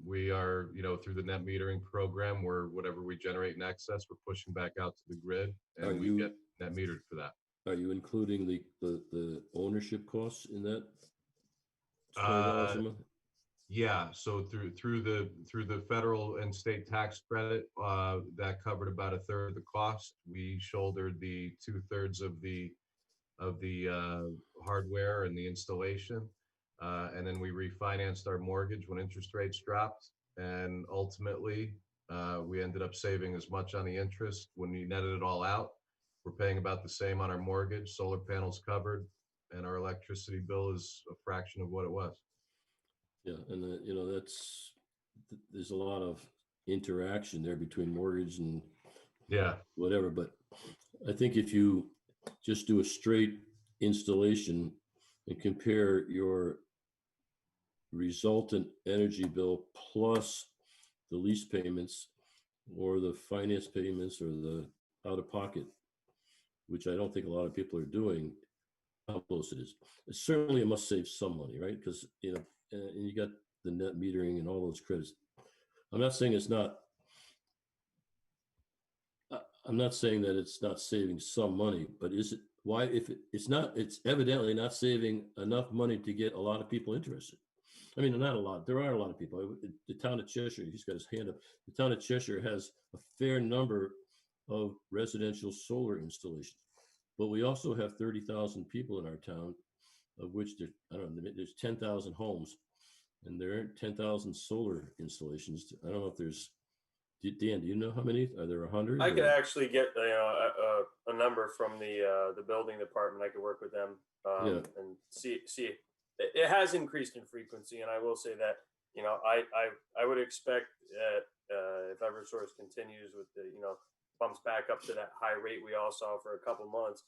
we are, through the net metering program, where whatever we generate in excess, we're pushing back out to the grid, Are and we you get net metered for that. are you including the ownership costs in that $20 Uh, a month? yeah, so through the federal and state tax credit, that covered about a third of the cost. We shouldered the 2/3 of the hardware and the installation. And then we refinanced our mortgage when interest rates dropped, and ultimately, we ended up saving as much on the interest. When we netted it all out, we're paying about the same on our mortgage, solar panels covered, and our electricity bill is a fraction of what it was. Yeah, and you know, there's a lot of interaction there between mortgage and Yeah, whatever, but I think if you just do a straight installation and compare your resultant energy bill plus the lease payments or the finance payments or the out of pocket, which I don't think a lot of people are doing, how close it is. Certainly it must save some money, right? Because, you know, and you got the net metering and all those credits. I'm not saying it's not, I'm not saying that it's not saving some money, but is it, why, if it's not, it's evidently not saving enough money to get a lot of people interested. I mean, not a lot, there are a lot of people. The town of Cheshire, he's got his hand up. The town of Cheshire has a fair number of residential solar installations. But we also have 30,000 people in our town, of which there, I don't know, there's 10,000 homes, and there aren't 10,000 solar installations. I don't know if there's, Dan, do you know how many? Are there 100? I could actually get a number from the building department. I could work with them and see. It has increased in frequency, and I will say that I would expect that if EverSource continues with the bumps back up to that high rate we all saw for a couple months,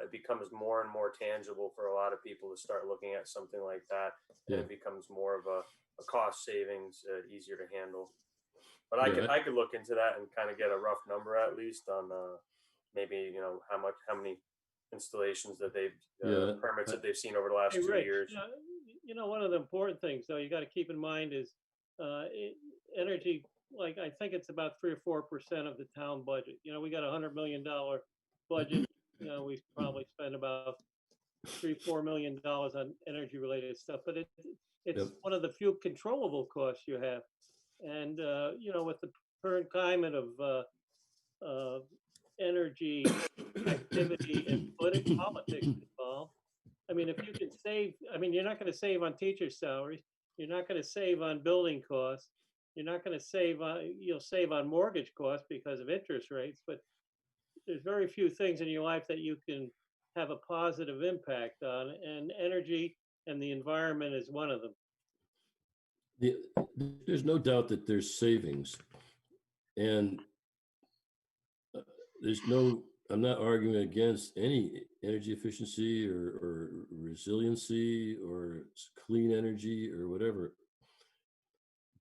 it becomes more and more tangible for a lot of people to start looking at something like that, and it becomes more of a cost savings, easier to handle. But I could look into that and kind of get a rough number at least on maybe how many installations that they've permits that they've seen over the last 2 Rich, years. One of the important things though you got to keep in mind is energy. Like I think it's about 3 or 4% of the town budget. We got $100 million budget. We probably spend about $3-4 million on energy related stuff, but it's one of the few controllable costs you have. And with the current climate of energy activity and politics involved, I mean, if you can save, I mean, you're not going to save on teachers' salaries. You're not going to save on building costs. You're not going to save on, you'll save on mortgage costs because of interest rates. But there's very few things in your life that you can have a positive impact on, and energy and the environment is one of them. There's no doubt that there's savings, and I'm not arguing against any energy efficiency or resiliency or clean energy or whatever,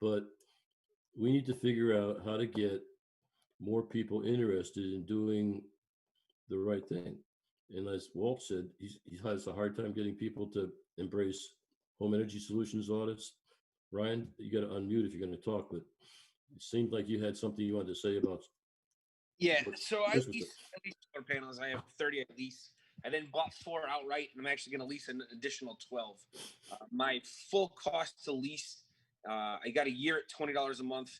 but we need to figure out how to get more people interested in doing the right thing. And as Walt said, he has a hard time getting people to embrace home energy solutions audits. Ryan, you got to unmute if you're going to talk, but it seemed like you had something you wanted to say about. Yeah, so I lease solar panels. I have 30 at lease. I then bought 4 outright, and I'm actually going to lease an additional 12. My full cost to lease, I got a year at $20 a month.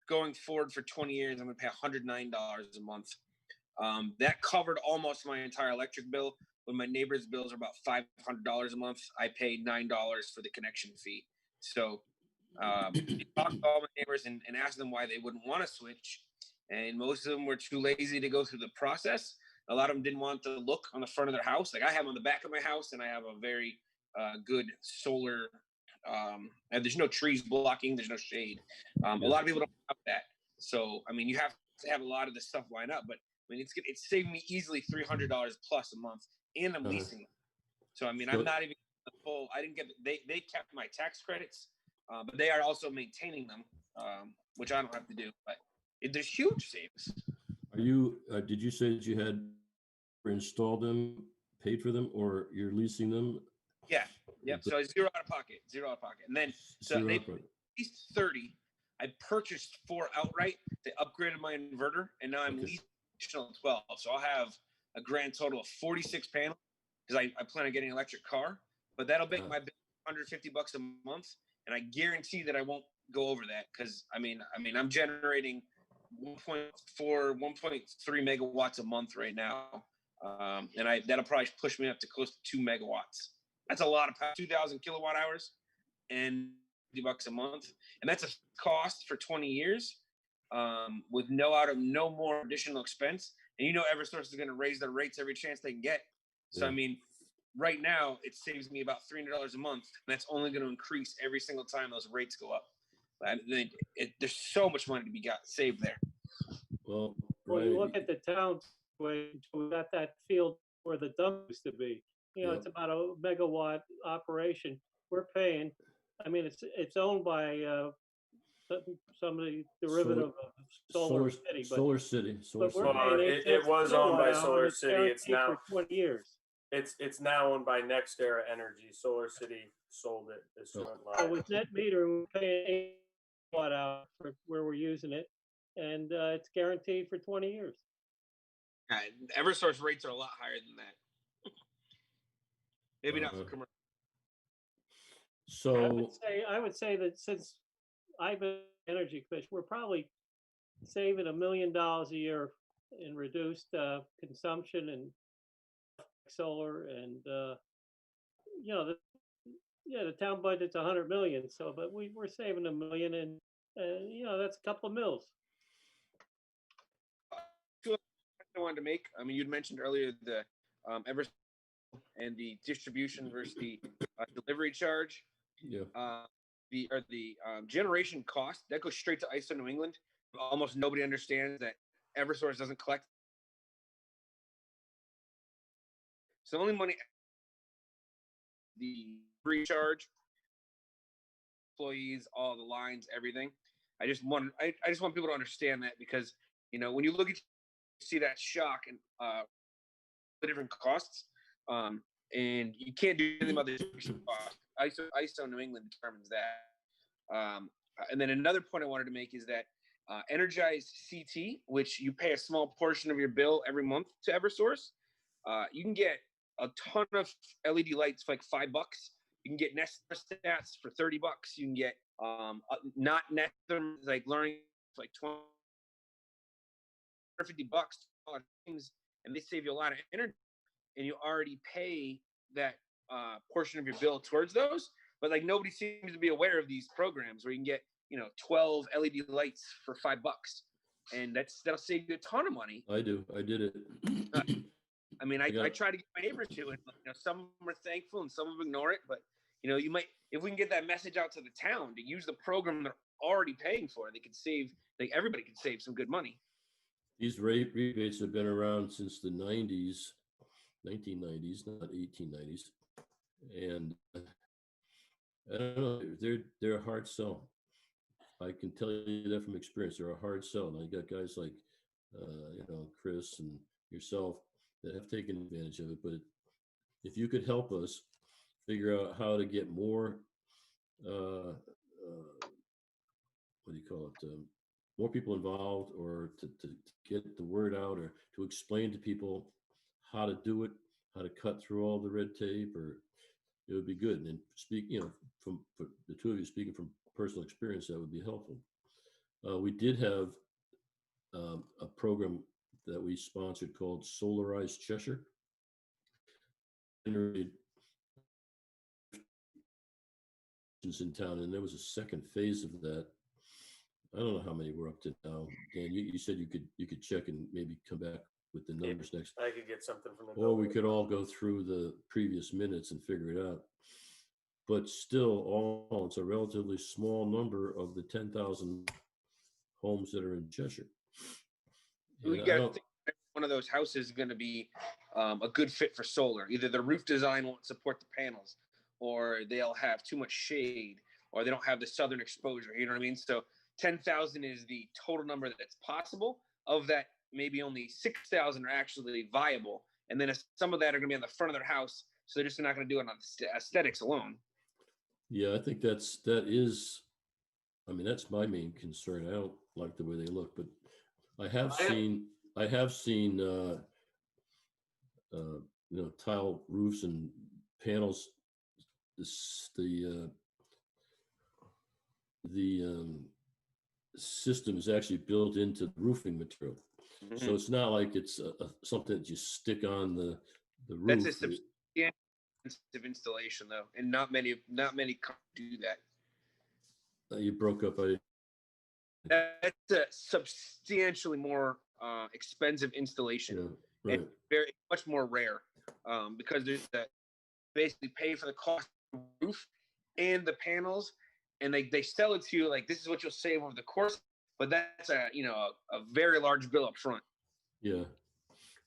Going forward for 20 years, I'm going to pay $109 a month. That covered almost my entire electric bill. When my neighbor's bills are about $500 a month, I pay $9 for the connection fee. So I talked to all my neighbors and asked them why they wouldn't want to switch. And most of them were too lazy to go through the process. A lot of them didn't want to look on the front of their house. Like I have on the back of my house, and I have a very good solar. There's no trees blocking. There's no shade. A lot of people don't have that. So, I mean, you have to have a lot of the stuff lined up. But I mean, it's saved me easily $300 plus a month, and I'm leasing them. So, I mean, I'm not even full. I didn't get. They kept my tax credits, but they are also maintaining them, which I don't have to do. But there's huge savings. Are you? Did you say that you had installed them, paid for them, or you're leasing them? Yeah. So zero out of pocket, and then so they leased 30. I purchased 4 outright. They upgraded my inverter, and now I'm leasing additional 12. So I'll have a grand total of 46 panels because I plan on getting an electric car. But that'll make my bill $150 a month, and I guarantee that I won't go over that because I mean I'm generating 1.4, 1.3 megawatts a month right now, and that'll probably push me up to close to 2 megawatts. That's a lot of 2,000 kilowatt hours, and $50 a month, and that's a cost for 20 years, with no more additional expense. And EverSource is going to raise their rates every chance they can get. So I mean, right now it saves me about $300 a month, and that's only going to increase every single time those rates go up. There's so much money to be saved there. Well, When you Brian, look at the town, we got that field where the dump used to be. Yeah. It's about a megawatt operation. We're paying. I mean, it's owned by somebody derivative of Solar City, but Solar City. but we're Well, paying it 8 cents was per owned by kilowatt hour, Solar and City. It's guaranteed now- for 20 years. It's now owned by NextEra Energy. Solar City sold it this Oh. went So live. with net meter, we're paying 8 kilowatt hour for where we're using it, and it's guaranteed for 20 years. EverSource rates are a lot higher than that. Maybe not for Uh-huh. commercial. So, I would say that since I've been energy commission, we're probably saving $1 million a year in reduced consumption and solar, and the town budget's 100 million. So, but we're saving $1 million, and that's a couple of mills. I wanted to make. I mean, you'd mentioned earlier the EverSource and the distribution versus the delivery charge. yeah, The generation cost that goes straight to ISO New England. Almost nobody understands that EverSource doesn't collect. So the only money the free charge, employees, all the lines, everything. I just want people to understand that, because when you look at see that shock and the different costs, and you can't do anything about the cost. ISO New England determines that. And then another point I wanted to make is that Energize CT, which you pay a small portion of your bill every month to EverSource, you can get a ton of LED lights for like $5. You can get Nest Stats for $30. You can get not Nest like learning for like $20 or $50, things, and they save you a lot of energy, and you already pay that portion of your bill towards those. But like nobody seems to be aware of these programs where you can get 12 LED lights for $5, and that'll save you a ton of money. I do. I did it. I mean, I try to get my neighbors to it. Some of them are thankful and some of them ignore it. But you might, if we can get that message out to the town to use the program they're already paying for, they could save. Like everybody could save some good money. These rebates have been around since the 90s, 1990s, not 1890s, and I don't know. They're a hard sell. I can tell you that from experience. They're a hard sell. And I got guys like Chris and yourself that have taken advantage of it. But if you could help us figure out how to get more, what do you call it? More people involved, or to get the word out, or to explain to people how to do it, how to cut through all the red tape, or it would be good. And speak, for the two of you speaking from personal experience, that would be helpful. We did have a program that we sponsored called Solarize Cheshire. In town, and there was a second phase of that. I don't know how many we're up to now. Dan, you said you could check and maybe come back with the numbers next. I could get something from the Or we building. could all go through the previous minutes and figure it out. But still, it's a relatively small number of the 10,000 homes that are in Cheshire. We And I got to don't- think one of those houses is going to be a good fit for solar. Either the roof design won't support the panels, or they'll have too much shade, or they don't have the southern exposure. You know what I mean? So 10,000 is the total number that's possible. Of that, maybe only 6,000 are actually viable, and then some of that are going to be on the front of their house, so they're just not going to do it on aesthetics alone. Yeah, I think that's my main concern. I don't like the way they look, but I have seen tile roofs and panels. The system is actually built into the roofing material, so it's not like it's something that you stick on the roof. That's a substantial installation, though, and not many do that. You broke up. That's a substantially more expensive installation. Yeah, right. And very much more rare because there's that basically pay for the cost of the roof and the panels, and they sell it to you like this is what you'll save over the course, but that's a very large bill up front. Yeah.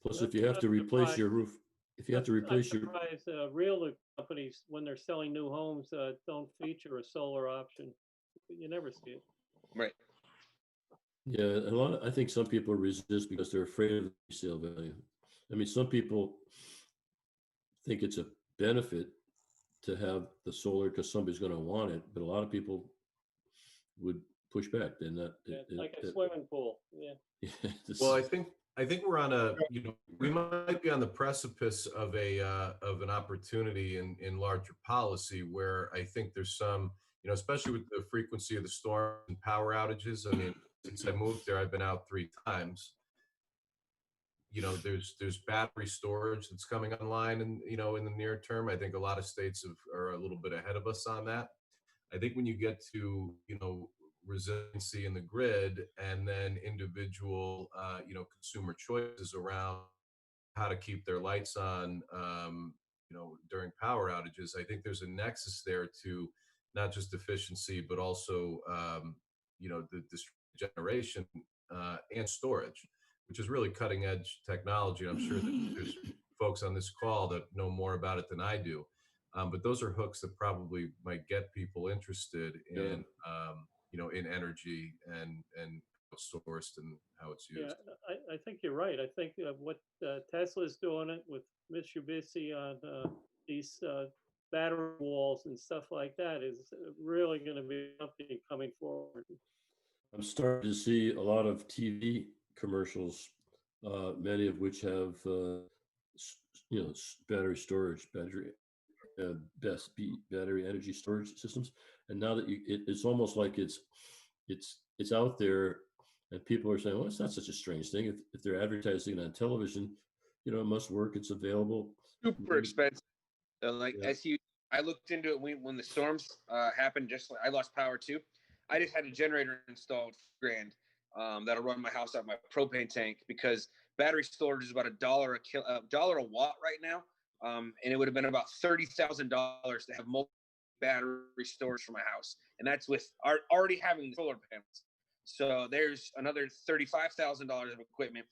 Plus, I'm if you have to replace your roof, if you have to replace I'm your, surprised realtor companies, when they're selling new homes, don't feature a solar option. You never see it. Right. yeah, I think some people resist because they're afraid of the resale value. I mean, some people think it's a benefit to have the solar because somebody's going to want it, but a lot of people would push back. They're not. Yeah, like a swimming pool. Yeah. Well, I think we're on we might be on the precipice of an opportunity in larger policy where I think there's some, especially with the frequency of the storms and power outages. I mean, since I moved there, I've been out 3 times. There's battery storage that's coming online in the near term. I think a lot of states are a little bit ahead of us on that. I think when you get to, resiliency in the grid and then individual, consumer choices around how to keep their lights on, during power outages, I think there's a nexus there to not just efficiency, but also, the generation and storage, which is really cutting edge technology. I'm sure that there's folks on this call that know more about it than I do. But those are hooks that probably might get people interested in, in energy and how it's sourced and how it's used. Yeah, I think you're right. I think what Tesla's doing it with Mitsubishi on these battery walls and stuff like that is really going to be something coming forward. I'm starting to see a lot of TV commercials, many of which have, battery storage, battery energy storage systems. And now that it's almost like it's out there, and people are saying, well, it's not such a strange thing. If they're advertising it on television, it must work. It's available. Super expensive. I looked into it when the storms happened. I lost power too. I just had a generator installed for $1,000 that'll run my house out my propane tank because battery storage is about $1 a watt right now. And it would have been about $30,000 to have multiple battery storage for my house, and that's with already having the solar panels. So there's another $35,000 of equipment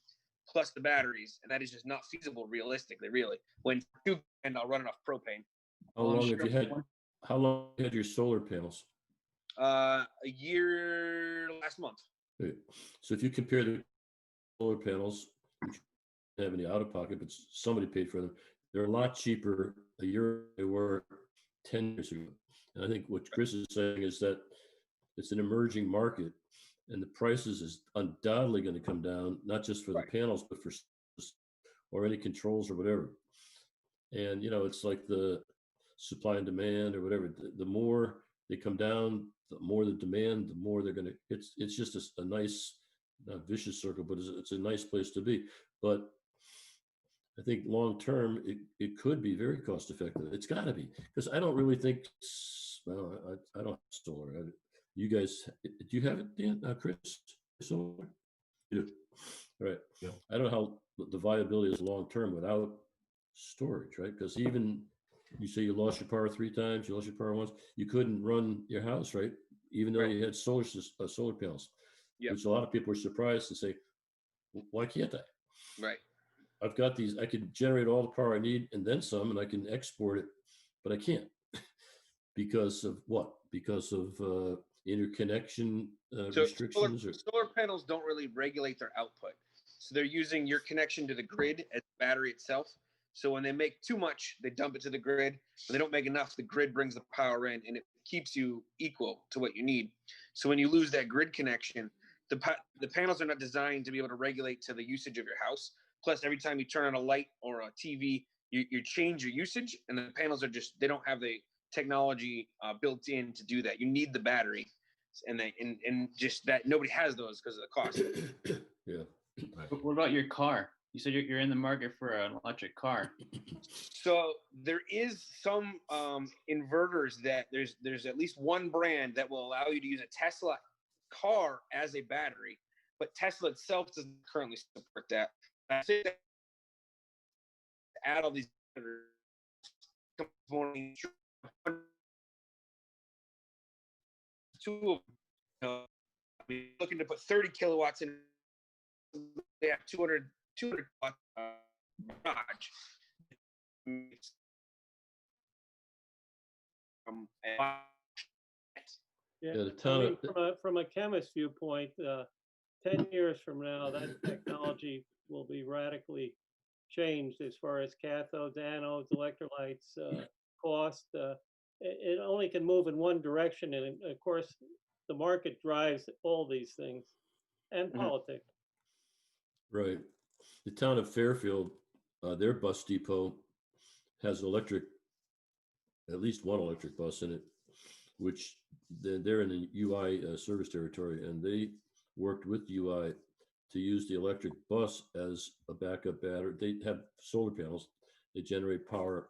plus the batteries, and that is just not feasible realistically. Really, when $2,000 I'll run it off propane. How long have you had your solar panels? A year last month. Okay. So if you compare the solar panels, which don't have any out of pocket, but somebody paid for them, they're a lot cheaper a year than they were 10 years ago. And I think what Chris is saying is that it's an emerging market, and the prices is undoubtedly going to come down, not just for the panels, but for or any controls or whatever. And it's like the supply and demand or whatever. The more they come down, the more the demand, the more they're going to. It's just a nice, not vicious circle, but it's a nice place to be. But I think long term, it could be very cost effective. It's got to be, because I don't really think. Well, I don't have solar. You guys, do you have it, Dan? Chris, solar? You do. All right. Yeah. I don't know how the viability is long term without storage, right? Because even you say you lost your power 3 times, you lost your power once, you couldn't run your house, right? Even though you had solar panels, which a lot of people are surprised to say, why can't I? Right. I've got these, I can generate all the power I need and then some, and I can export it, but I can't. Because of what? Because of interconnection restrictions? Solar panels don't really regulate their output. So they're using your connection to the grid as the battery itself. So when they make too much, they dump it to the grid. When they don't make enough, the grid brings the power in, and it keeps you equal to what you need. So when you lose that grid connection, the panels are not designed to be able to regulate to the usage of your house. Plus, every time you turn on a light or a TV, you change your usage, and the panels they don't have the technology built in to do that. You need the battery, and just that nobody has those because of the cost. Yeah. What about your car? You said you're in the market for an electric car. So there is some inverters that there's at least one brand that will allow you to use a Tesla car as a battery, but Tesla itself doesn't currently support that. I think that to add all these components, two of them, looking to put 30 kilowatts in. They have 200 watt garage. Yeah, Yeah, the I town mean, of- from a chemist viewpoint, 10 years from now, that technology will be radically changed as far as cathodes, anodes, electrolytes, cost. It only can move in one direction, and of course, the market drives all these things, and politics. Right. The town of Fairfield, their bus depot has at least one electric bus in it, which they're in the UI service territory, and they worked with UI to use the electric bus as a backup battery. They have solar panels. They generate power.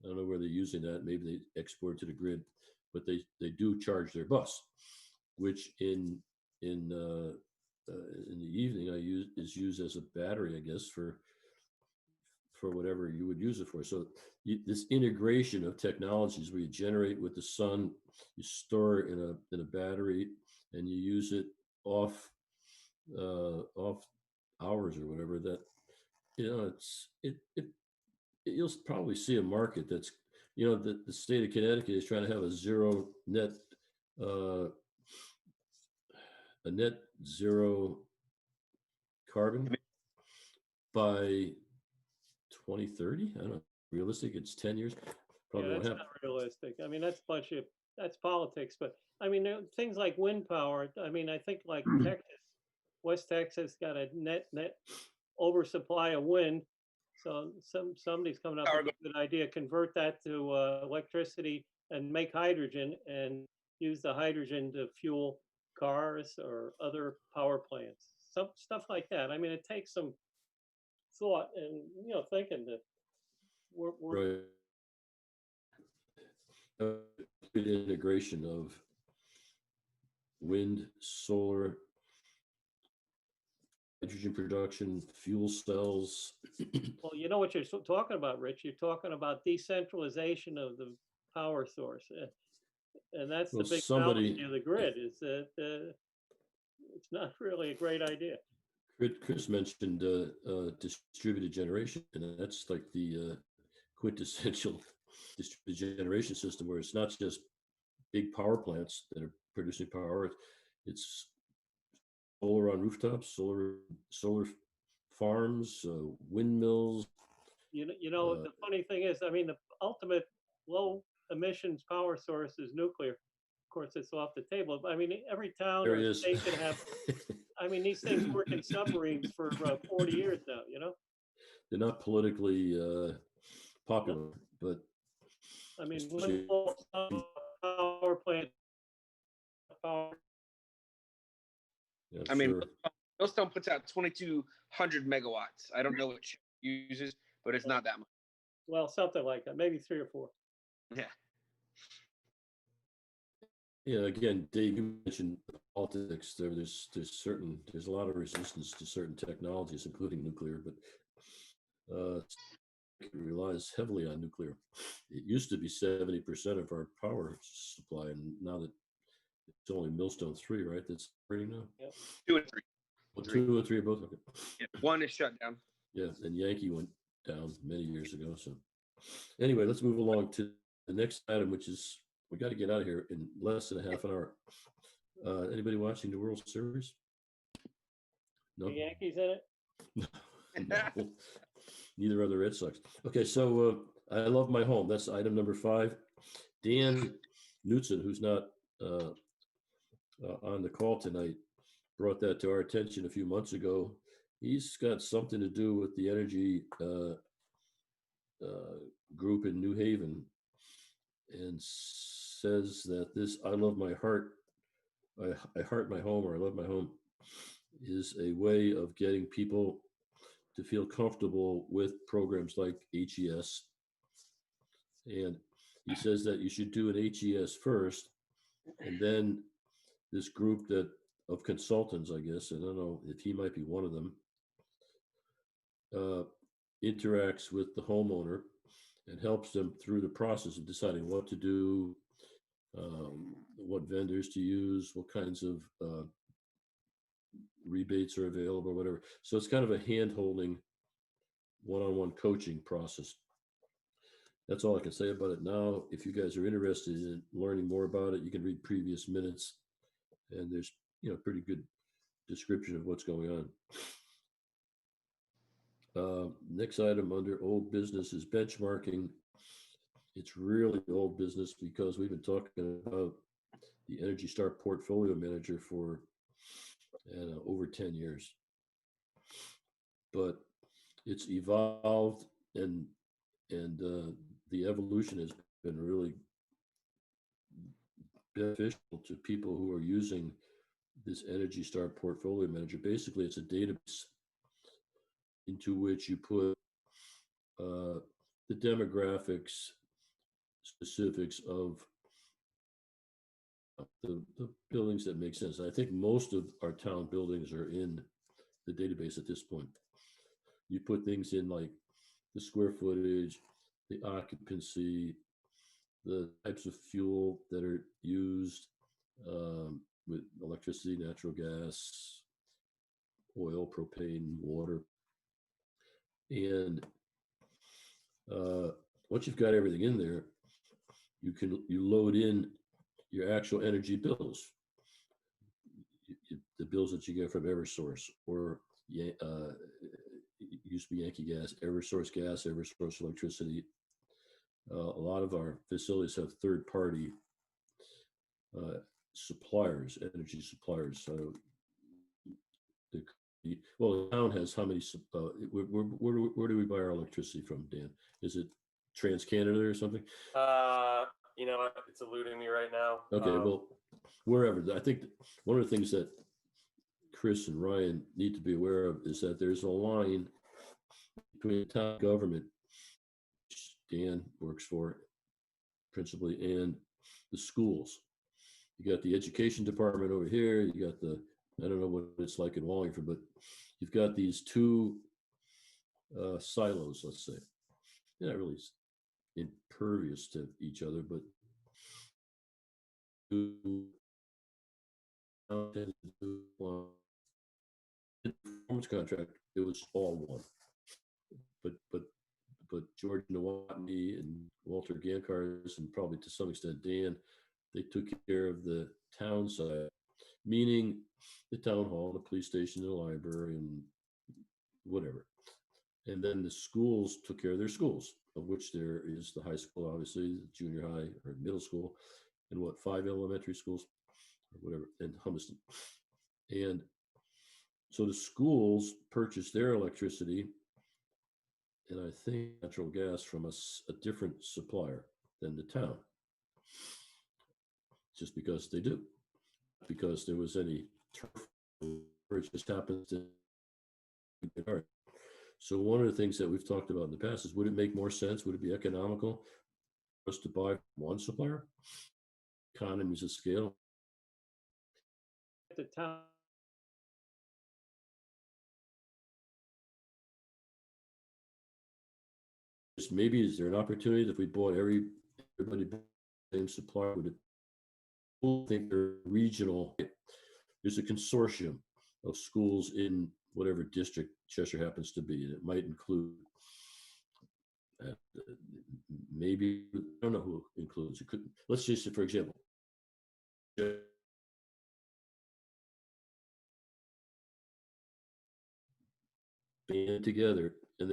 I don't know where they're using that. Maybe they export to the grid, but they do charge their bus, which in the evening is used as a battery, I guess, for whatever you would use it for. So this integration of technologies where you generate with the sun, you store it in a battery, and you use it off hours or whatever. That you'll probably see a market that's the state of Connecticut is trying to have a net zero carbon by 2030. I don't know. Realistic, it's 10 years. Probably Yeah, won't that's happen. not realistic. I mean, that's politics, but I mean, things like wind power, I mean, I think like Texas, West Texas got a net oversupply of wind. So somebody's coming up with a good idea, convert that to electricity and make hydrogen and use the hydrogen to fuel cars or other power plants. Some stuff like that. I mean, it takes some thought and thinking that we're Right. Good integration of wind, solar, hydrogen production, fuel cells. Well, you know what you're talking about, Rich. You're talking about decentralization of the power source, and that's Well, the big somebody- fallacy of the grid. Is that it's not really a great idea. Chris mentioned distributed generation, and that's like the quintessential distributed generation system, where it's not just big power plants that are producing power. It's solar on rooftops, solar farms, windmills. The funny thing is, I mean, the ultimate low emissions power source is nuclear. Of course, it's off the table. But I mean, every town There or it is. state can have. I mean, these things work in submarines for 40 years now. They're not politically popular, but I mean, especially- power plant power. yeah, I mean, sure. Millstone puts out 2,200 megawatts. I don't know what it uses, but it's not that much. Well, something like that, maybe 3 or 4. Yeah. Yeah, again, Dave, you mentioned politics. There's a lot of resistance to certain technologies, including nuclear, but it relies heavily on nuclear. It used to be 70% of our power supply, and now that it's only Millstone 3, right? That's 3 now. Yep. 2 and 3. Well, 2 and 3 are both okay. Yeah. 1 is shut down. Yeah, and Yankee went down many years ago. So anyway, let's move along to the next item, which is we got to get out of here in less than a half an hour. Anybody watching the World Series? No. The Yankees in it. No. Neither are the Red Sox. Okay, so I love my home. That's item number 5. Dan Knutson, who's not on the call tonight, brought that to our attention a few months ago. He's got something to do with the energy group in New Haven, and says that this "I love my heart, I heart my home," or "I love my home," is a way of getting people to feel comfortable with programs like HES. And he says that you should do an HES first, and then this group of consultants, I guess, I don't know if he might be one of them, interacts with the homeowner and helps them through the process of deciding what to do, what vendors to use, what kinds of rebates are available, whatever. So it's kind of a hand-holding, one-on-one coaching process. That's all I can say about it now. If you guys are interested in learning more about it, you can read previous minutes, and there's pretty good description of what's going on. Next item under old business is benchmarking. It's really old business because we've been talking about the Energy Star portfolio manager for over 10 years. But it's evolved, and the evolution has been really beneficial to people who are using this Energy Star portfolio manager. Basically, it's a database into which you put the demographics, specifics of the buildings that make sense. I think most of our town buildings are in the database at this point. You put things in like the square footage, the occupancy, the types of fuel that are used with electricity, natural gas, oil, propane, water. And once you've got everything in there, you load in your actual energy bills, the bills that you get from Eversource, or it used to be Yankee Gas, Eversource Gas, Eversource Electricity. A lot of our facilities have third-party suppliers, energy suppliers. So, the town has how many? Where do we buy our electricity from, Dan? Is it TransCanada or something? It's eluding me right now. Okay, well, wherever. I think one of the things that Chris and Ryan need to be aware of is that there's a line between town government, which Dan works for principally, and the schools. You got the education department over here. You got I don't know what it's like in Wallingford, but you've got these two silos, let's say. They're not really impervious to each other, but performance contract, it was all one. But George Nowotny and Walter Gankars, and probably to some extent Dan, they took care of the town side, meaning the town hall, the police station, the library, and whatever. And then the schools took care of their schools, of which there is the high school, obviously, the junior high or middle school, and 5 elementary schools or whatever, and Hummiston. And so the schools purchased their electricity, and I think natural gas, from a different supplier than the town, just because they do, because there was any turf, or it just happens to. So one of the things that we've talked about in the past is, would it make more sense? Would it be economical for us to buy one supplier? Economies of scale. At the town. Maybe is there an opportunity that if we bought everybody same supplier, would it? I think they're regional. There's a consortium of schools in whatever district Cheshire happens to be, and it might include maybe, I don't know who includes it. Could, let's just say, for example, band together and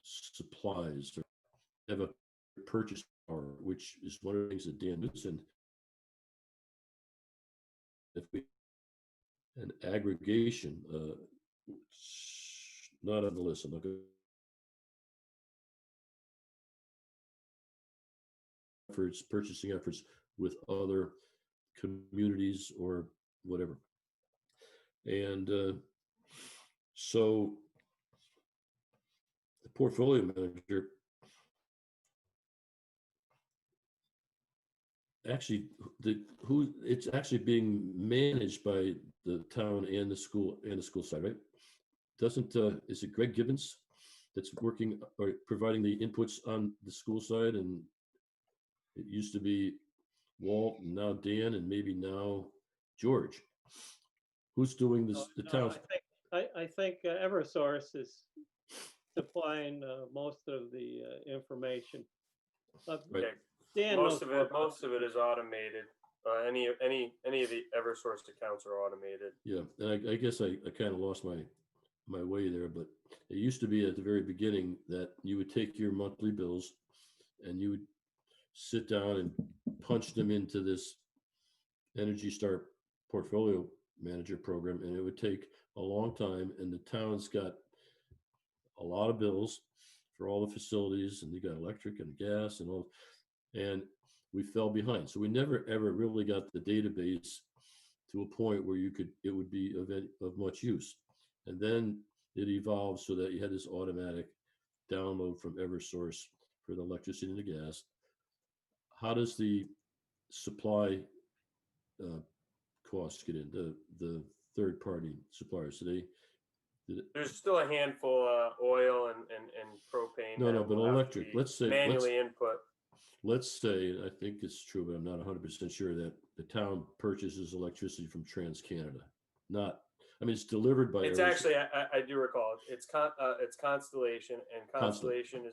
supplies, or have a purchase power, which is one of the things that Dan Newton. If we an aggregation, not on the list. I'm not going. Efforts, purchasing efforts with other communities or whatever. And so the portfolio manager actually, it's actually being managed by the town and the school side, right? Doesn't, is it Greg Gibbons that's working or providing the inputs on the school side? And it used to be Walt, and now Dan, and maybe now George. Who's doing this? The No, town. I think Eversource is supplying most of the information. Right. Dan Most knows of more it, about most of it is automated. Any of the EverSource accounts are automated. Yeah, and I guess I kind of lost my way there, but it used to be at the very beginning that you would take your monthly bills and you would sit down and punch them into this Energy Star portfolio manager program, and it would take a long time. And the town's got a lot of bills for all the facilities, and you got electric and gas and all, and we fell behind. So we never ever really got the database to a point where it would be of much use. And then it evolved so that you had this automatic download from Eversource for the electricity and the gas. How does the supply costs get in, the third party suppliers? So There's still a handful, oil and propane. No, that but will have to electric, be let's say, manually input. let's say, and I think it's true, but I'm not 100% sure, that the town purchases electricity from TransCanada. Not, I mean, it's delivered by. It's actually, I do recall, it's Constellation, and Constellation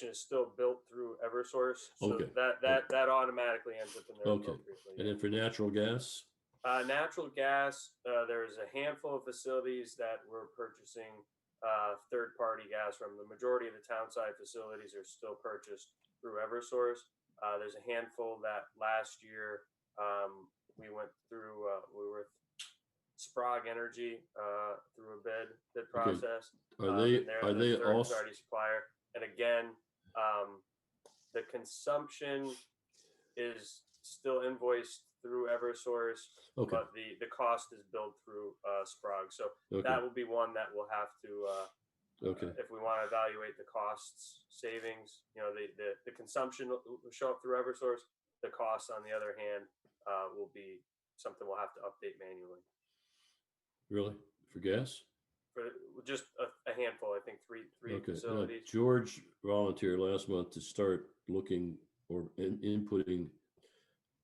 is still built through Eversource. So Okay. that automatically ends up in there Okay. appropriately. And then for natural gas, Natural gas, there's a handful of facilities that we're purchasing third-party gas from. The majority of the townside facilities are still purchased through Eversource. There's a handful that last year we went through. We were with Sprague Energy through a bid process. are they and they're the also? third-party supplier? And again, the consumption is still invoiced through Eversource, Okay. but the cost is billed through Sprague. So Okay. that will be one that we'll have to, Okay. if we want to evaluate the costs savings, the consumption will show up through Eversource. The costs, on the other hand, will be something we'll have to update manually. Really? For gas? For just a handful, I think three Okay. facilities. George volunteered last month to start looking or inputting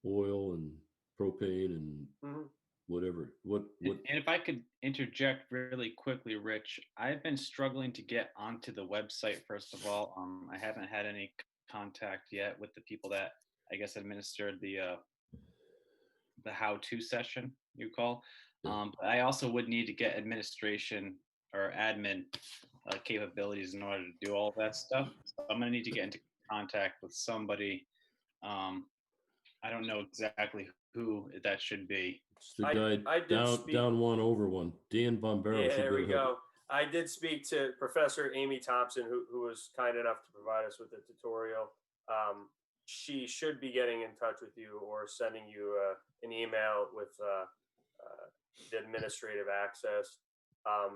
oil and propane and Mhm. whatever. What? And if I could interject really quickly, Rich, I've been struggling to get onto the website, first of all. I haven't had any contact yet with the people that I guess administered the how-to session you call. But I also would need to get administration or admin capabilities in order to do all that stuff. So I'm going to need to get into contact with somebody. I don't know exactly who that should be. It's the guy I did down speak- down one over one. Dan Bombero. Yeah, should there be we able to help. go. I did speak to Professor Amy Thompson, who was kind enough to provide us with the tutorial. She should be getting in touch with you or sending you an email with the administrative access.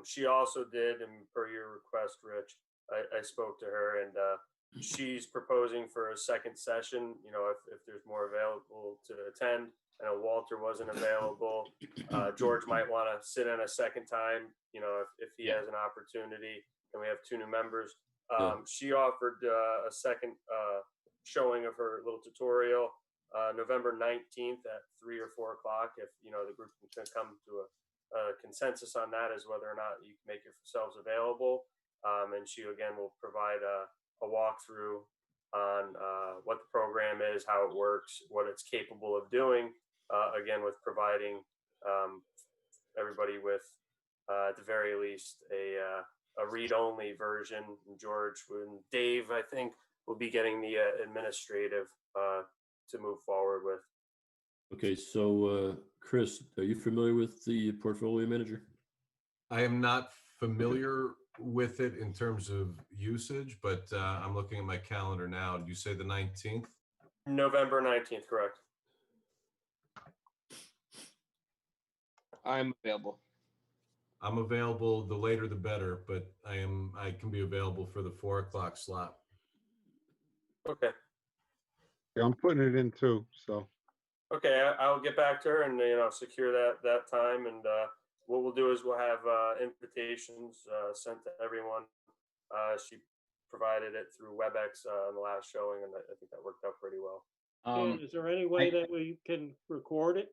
She also did, and per your request, Rich, I spoke to her, and she's proposing for a second session. If there's more available to attend. I know Walter wasn't available. George might want to sit in a second time, if he has an opportunity, and we have two new members. She offered a second showing of her little tutorial November 19th at 3 or 4 o'clock. If, the group can come to a consensus on that, as whether or not you can make yourselves available. And she, again, will provide a walkthrough on what the program is, how it works, what it's capable of doing. Again, with providing everybody with, at the very least, a read-only version. George and Dave, I think, will be getting the administrative to move forward with. Okay, so Chris, are you familiar with the portfolio manager? I am not familiar with it in terms of usage, but I'm looking at my calendar now. Did you say the 19th? November 19th, correct. I'm available. I'm available, the later the better, but I can be available for the 4 o'clock slot. Okay. Yeah, I'm putting it in too, so. Okay, I'll get back to her and, secure that time. And what we'll do is we'll have invitations sent to everyone. She provided it through WebEx on the last showing, and I think that worked out pretty well. Is there any way that we can record it?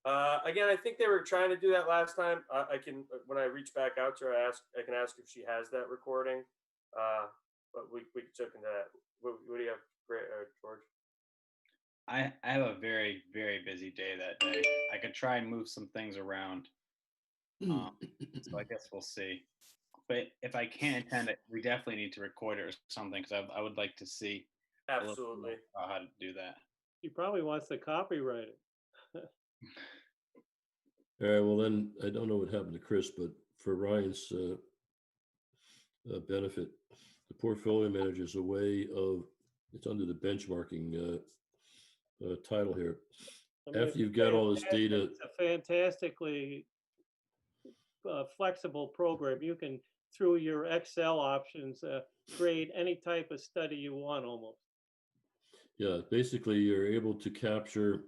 Again, I think they were trying to do that last time. I can, when I reach back out to her, I can ask if she has that recording. But we can check into that. What do you have, George? I have a very, very busy day that day. I could try and move some things around. So I guess we'll see. But if I can't attend it, we definitely need to record it or something, because I would like to see a little Absolutely. more about how to do that. He probably wants to copyright it. All right, well then, I don't know what happened to Chris, but for Ryan's benefit, the portfolio manager is a way of, it's under the benchmarking title here. I mean, After you've got all this data, it's a fantastically flexible program. You can, through your Excel options, create any type of study you want almost. yeah, basically you're able to capture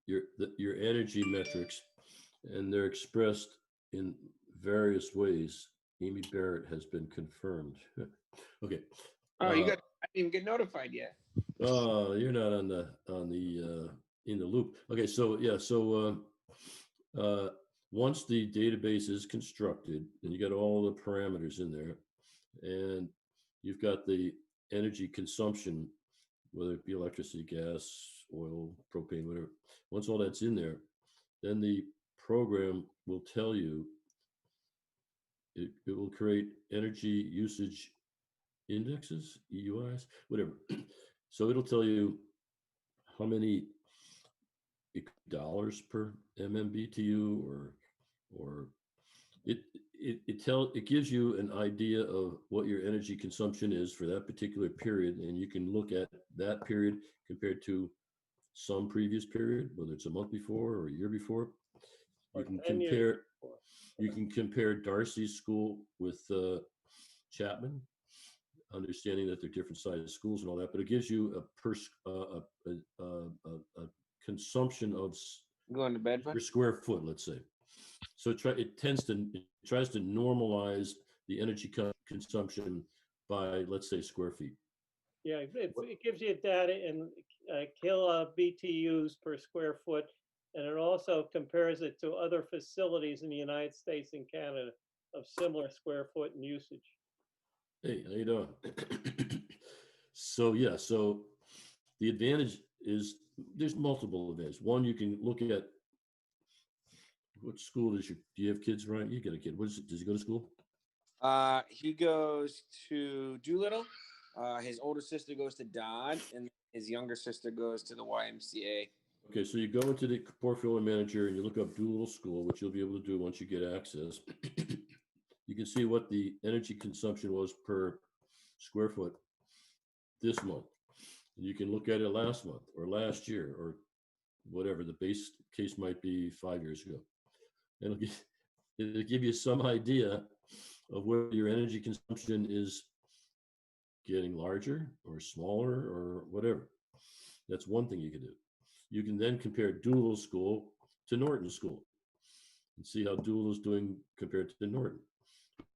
your energy metrics, and they're expressed in various ways. Amy Barrett has been confirmed. Okay. Oh, you got, I didn't even get notified yet. Oh, you're not in the loop. Okay, so yeah, so once the database is constructed and you got all the parameters in there, and you've got the energy consumption, whether it be electricity, gas, oil, propane, whatever. Once all that's in there, then the program will tell you, it will create energy usage indexes, EUIs, whatever. So it'll tell you how many dollars per MMBTU, or it gives you an idea of what your energy consumption is for that particular period, and you can look at that period compared to some previous period, whether it's a month before or a year before. You can compare. You can compare Darcy's school with Chapman, understanding that they're different sized schools and all that, but it gives you a consumption of Going to bed, per square foot, let's say. So it tries to normalize the energy consumption by, let's say, square feet. Yeah, it gives you data in kilo BTUs per square foot, and it also compares it to other facilities in the United States and Canada of similar square foot and usage. Hey, how you doing? So yeah, so the advantage is there's multiple advantages. One, you can look at what school do you have kids, right? You got a kid. Does he go to school? He goes to Doolittle. His older sister goes to Dodd, and his younger sister goes to the YMCA. Okay, so you go into the portfolio manager and you look up Doolittle School, which you'll be able to do once you get access. You can see what the energy consumption was per square foot this month. You can look at it last month or last year or whatever the base case might be 5 years ago. It'll give you some idea of whether your energy consumption is getting larger or smaller or whatever. That's one thing you can do. You can then compare Doolittle School to Norton School and see how Doolittle's doing compared to Norton.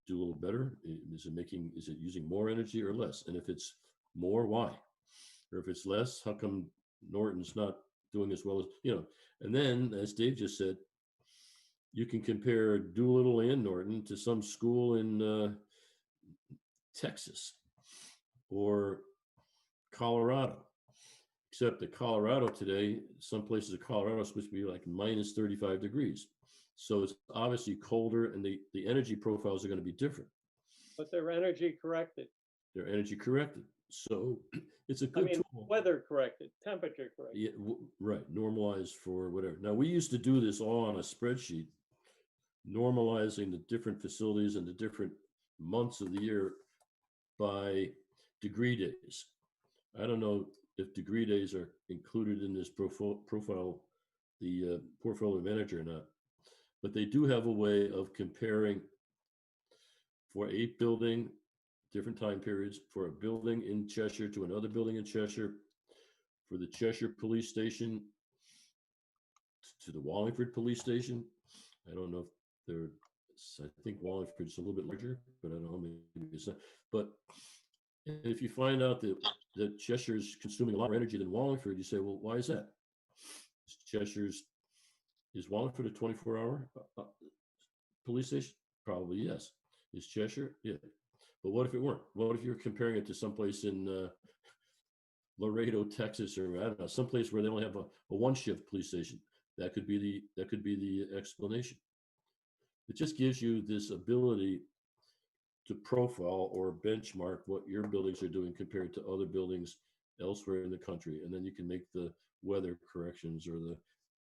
Doolittle better? Is it using more energy or less? And if it's more, why? Or if it's less, how come Norton's not doing as well as, and then, as Dave just said, you can compare Doolittle and Norton to some school in Texas or Colorado. Except that Colorado today, some places of Colorado are supposed to be like minus 35 degrees. So it's obviously colder, and the energy profiles are going to be different. But they're energy corrected. They're energy corrected. So it's a good tool. Weather corrected, temperature corrected. Yeah, right. Normalized for whatever. Now, we used to do this all on a spreadsheet, normalizing the different facilities and the different months of the year by degree days. I don't know if degree days are included in this profile, the portfolio manager or not. but they do have a way of comparing for a building, different time periods, for a building in Cheshire to another building in Cheshire, for the Cheshire Police Station to the Wallingford Police Station. I don't know if they're, I think Wallingford's a little bit larger, but I don't know, maybe it's not. But if you find out that Cheshire's consuming a lot more energy than Wallingford, you say, well, why is that? Is Wallingford a 24-hour police station? Probably yes. Is Cheshire? Yeah. But what if it weren't? What if you're comparing it to someplace in Laredo, Texas, or I don't know, someplace where they only have a one-shift police station? That could be the explanation. It just gives you this ability to profile or benchmark what your buildings are doing compared to other buildings elsewhere in the country, and then you can make the weather corrections or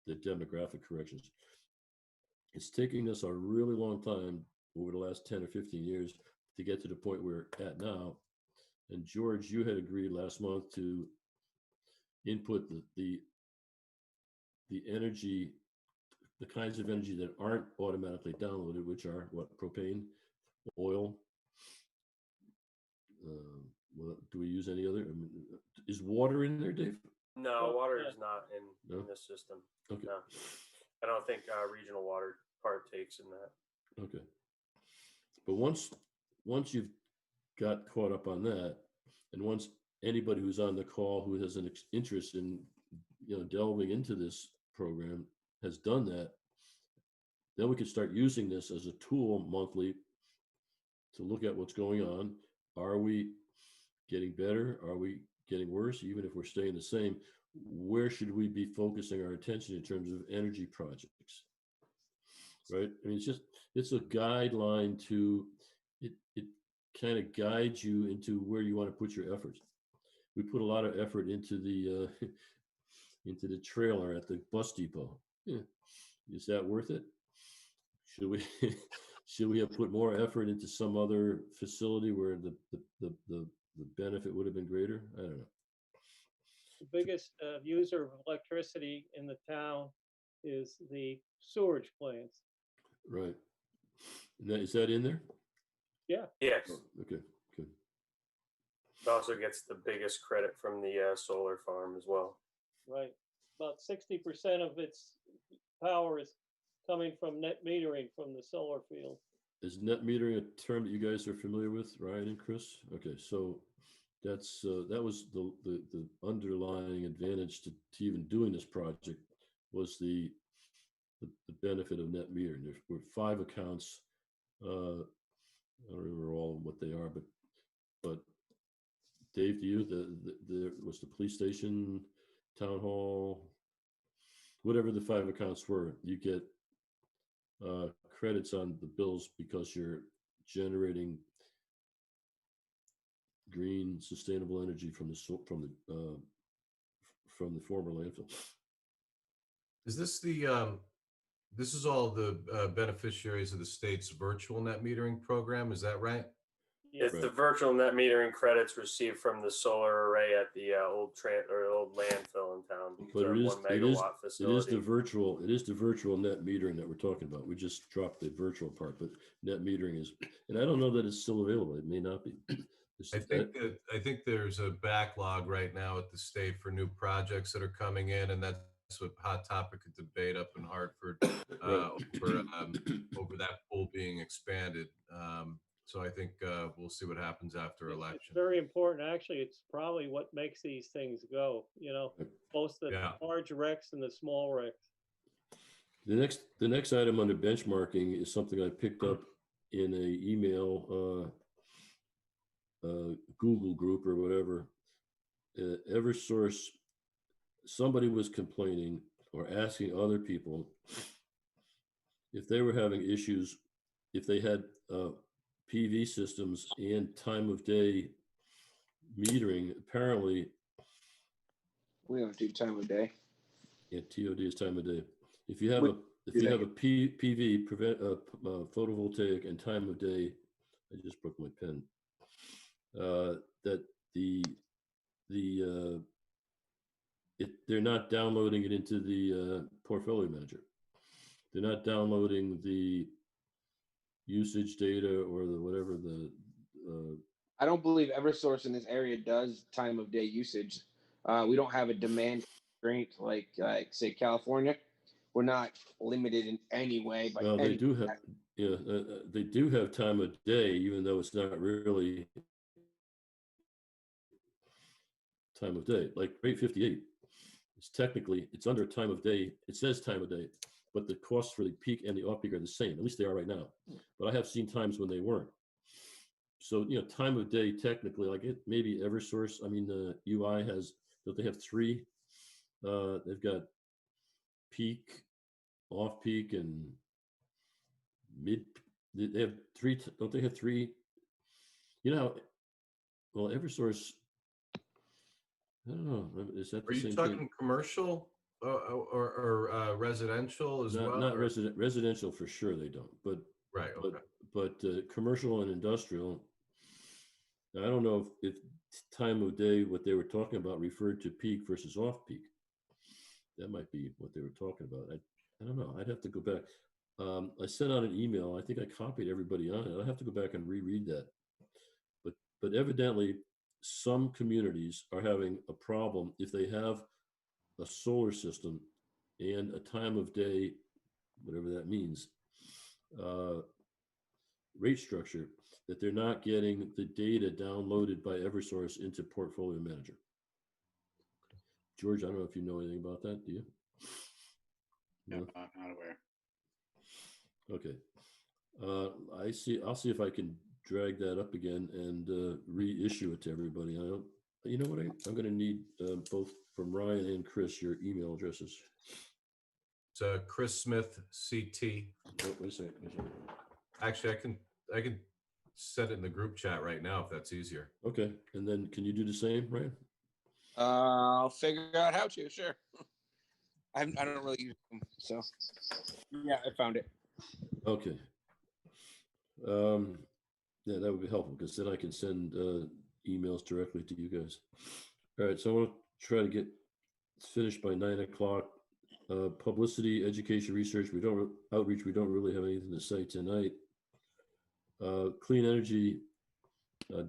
the demographic corrections. It's taking us a really long time over the last 10 or 15 years to get to the point we're at now. And George, you had agreed last month to input the energy, the kinds of energy that aren't automatically downloaded, which are what? Propane, oil. Well, do we use any other? I mean, is water in there, Dave? No, water is not in this system. Okay. No, I don't think regional water partakes in that. Okay. But once you've got caught up on that, and once anybody who's on the call who has an interest in delving into this program has done that, then we can start using this as a tool monthly to look at what's going on. Are we getting better? Are we getting worse? Even if we're staying the same, where should we be focusing our attention in terms of energy projects? Right? I mean, it's a guideline to it kind of guides you into where you want to put your efforts. We put a lot of effort into the into the trailer at the bus depot. Yeah. Is that worth it? Should we have put more effort into some other facility where the benefit would have been greater? I don't know. The biggest user of electricity in the town is the sewage plants. Right. Is that in there? Yeah. Yes. Oh, okay, good. It also gets the biggest credit from the solar farm as well. Right. About 60% of its power is coming from net metering from the solar field. Is net metering a term that you guys are familiar with, Ryan and Chris? Okay, so that's that was the underlying advantage to even doing this project was the benefit of net metering. There were 5 accounts. I don't remember all what they are, but Dave, do you? There was the police station, town hall, whatever the 5 accounts were. You get credits on the bills because you're generating green, sustainable energy from the former landfill. Is this this is all the beneficiaries of the state's virtual net metering program? Is that right? It's the virtual net metering credits received from the solar array at the old landfill in town. But it is 1 megawatt facility. it is the virtual net metering that we're talking about. We just dropped the virtual part, but net metering is, and I don't know that it's still available. It may not be. I think there's a backlog right now at the state for new projects that are coming in, and that's a hot topic of debate up in Hartford over that pool being expanded. So I think we'll see what happens after election. It's very important. Actually, it's probably what makes these things go, both the large wrecks and the small wrecks. The next item under benchmarking is something I picked up in a email Google group or whatever. Eversource, somebody was complaining or asking other people if they were having issues, if they had PV systems and time of day metering. Apparently, we don't do time of day. Yeah, TOD is time of day. If you have a PV, photovoltaic and time of day, I just broke my pen. That they're not downloading it into the portfolio manager. they're not downloading the usage data or the whatever I don't believe EverSource in this area does time of day usage. We don't have a demand constraint like say California. We're not limited in any way by well, they any. do have, yeah, they do have time of day, even though it's not really time of day. Like rate 58, it's technically, it's under time of day. It says time of day, but the costs for the peak and the off peak are the same. At least they are right now. But I have seen times when they weren't. So, you know, time of day technically, like it maybe EverSource, I mean, the UI has, don't they have three? They've got peak, off peak, and mid. They have three, don't they have three? You know, well, EverSource, I don't know, is that Are the you same talking thing? commercial or residential as well? Not or- residential for sure they don't, but Right. Okay. commercial and industrial, I don't know if time of day, what they were talking about referred to peak versus off peak. That might be what they were talking about. I don't know. I'd have to go back. I sent out an email. I think I copied everybody on it. I'll have to go back and reread that. But evidently, some communities are having a problem if they have a solar system and a time of day, whatever that means, rate structure, that they're not getting the data downloaded by EverSource into Portfolio Manager. George, I don't know if you know anything about that. Do you? No, not aware. Okay. I see. I'll see if I can drag that up again and reissue it to everybody. I don't. You know what? I'm going to need both from Ryan and Chris your email addresses. It's Chris Smith CT. Oh, wait a second. Actually, I can set it in the group chat right now if that's easier. Okay, and then can you do the same, Ryan? I'll figure out how to. Sure. I don't really use them, so yeah, I found it. Okay. Yeah, that would be helpful because then I can send emails directly to you guys. All right, so I want to try to get finished by 9 o'clock. Publicity, education, research. Outreach. We don't really have anything to say tonight. Clean energy.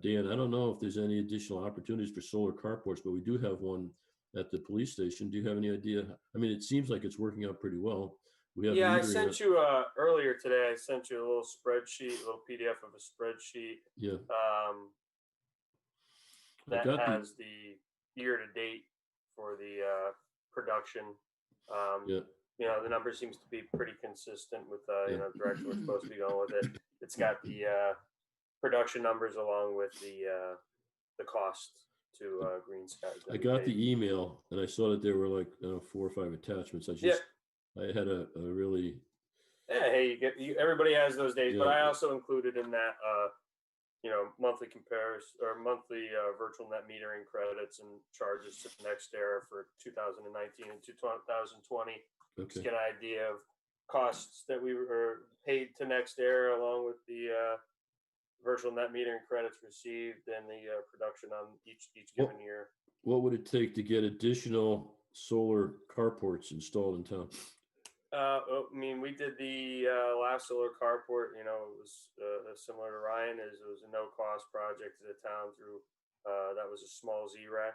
Dan, I don't know if there's any additional opportunities for solar carports, but we do have one at the police station. Do you have any idea? I mean, it seems like it's working out pretty well. We have Yeah, I metering sent you earlier today. I sent you a little spreadsheet, a little PDF of a spreadsheet. Yeah. That got has the year to date for the production. Yeah. You know, the number seems to be pretty consistent with you know, the direction we're supposed to be going with it. It's got the production numbers along with the cost to Green Skies. that I we got paid. the email and I saw that there were like 4 or 5 attachments. I had a really, Yeah, hey, everybody has those days, but Yeah. I also included in that you know, monthly comparison or monthly virtual net metering credits and charges to NextEra for 2019 and 2020. Just okay. get an idea of costs that we were paid to NextEra along with the virtual net metering credits received and the production on each given year. What would it take to get additional solar carports installed in town? I mean, we did the last solar carport. You know, it was similar to Ryan. It was a no-cost project to the town through. That was a small ZREC.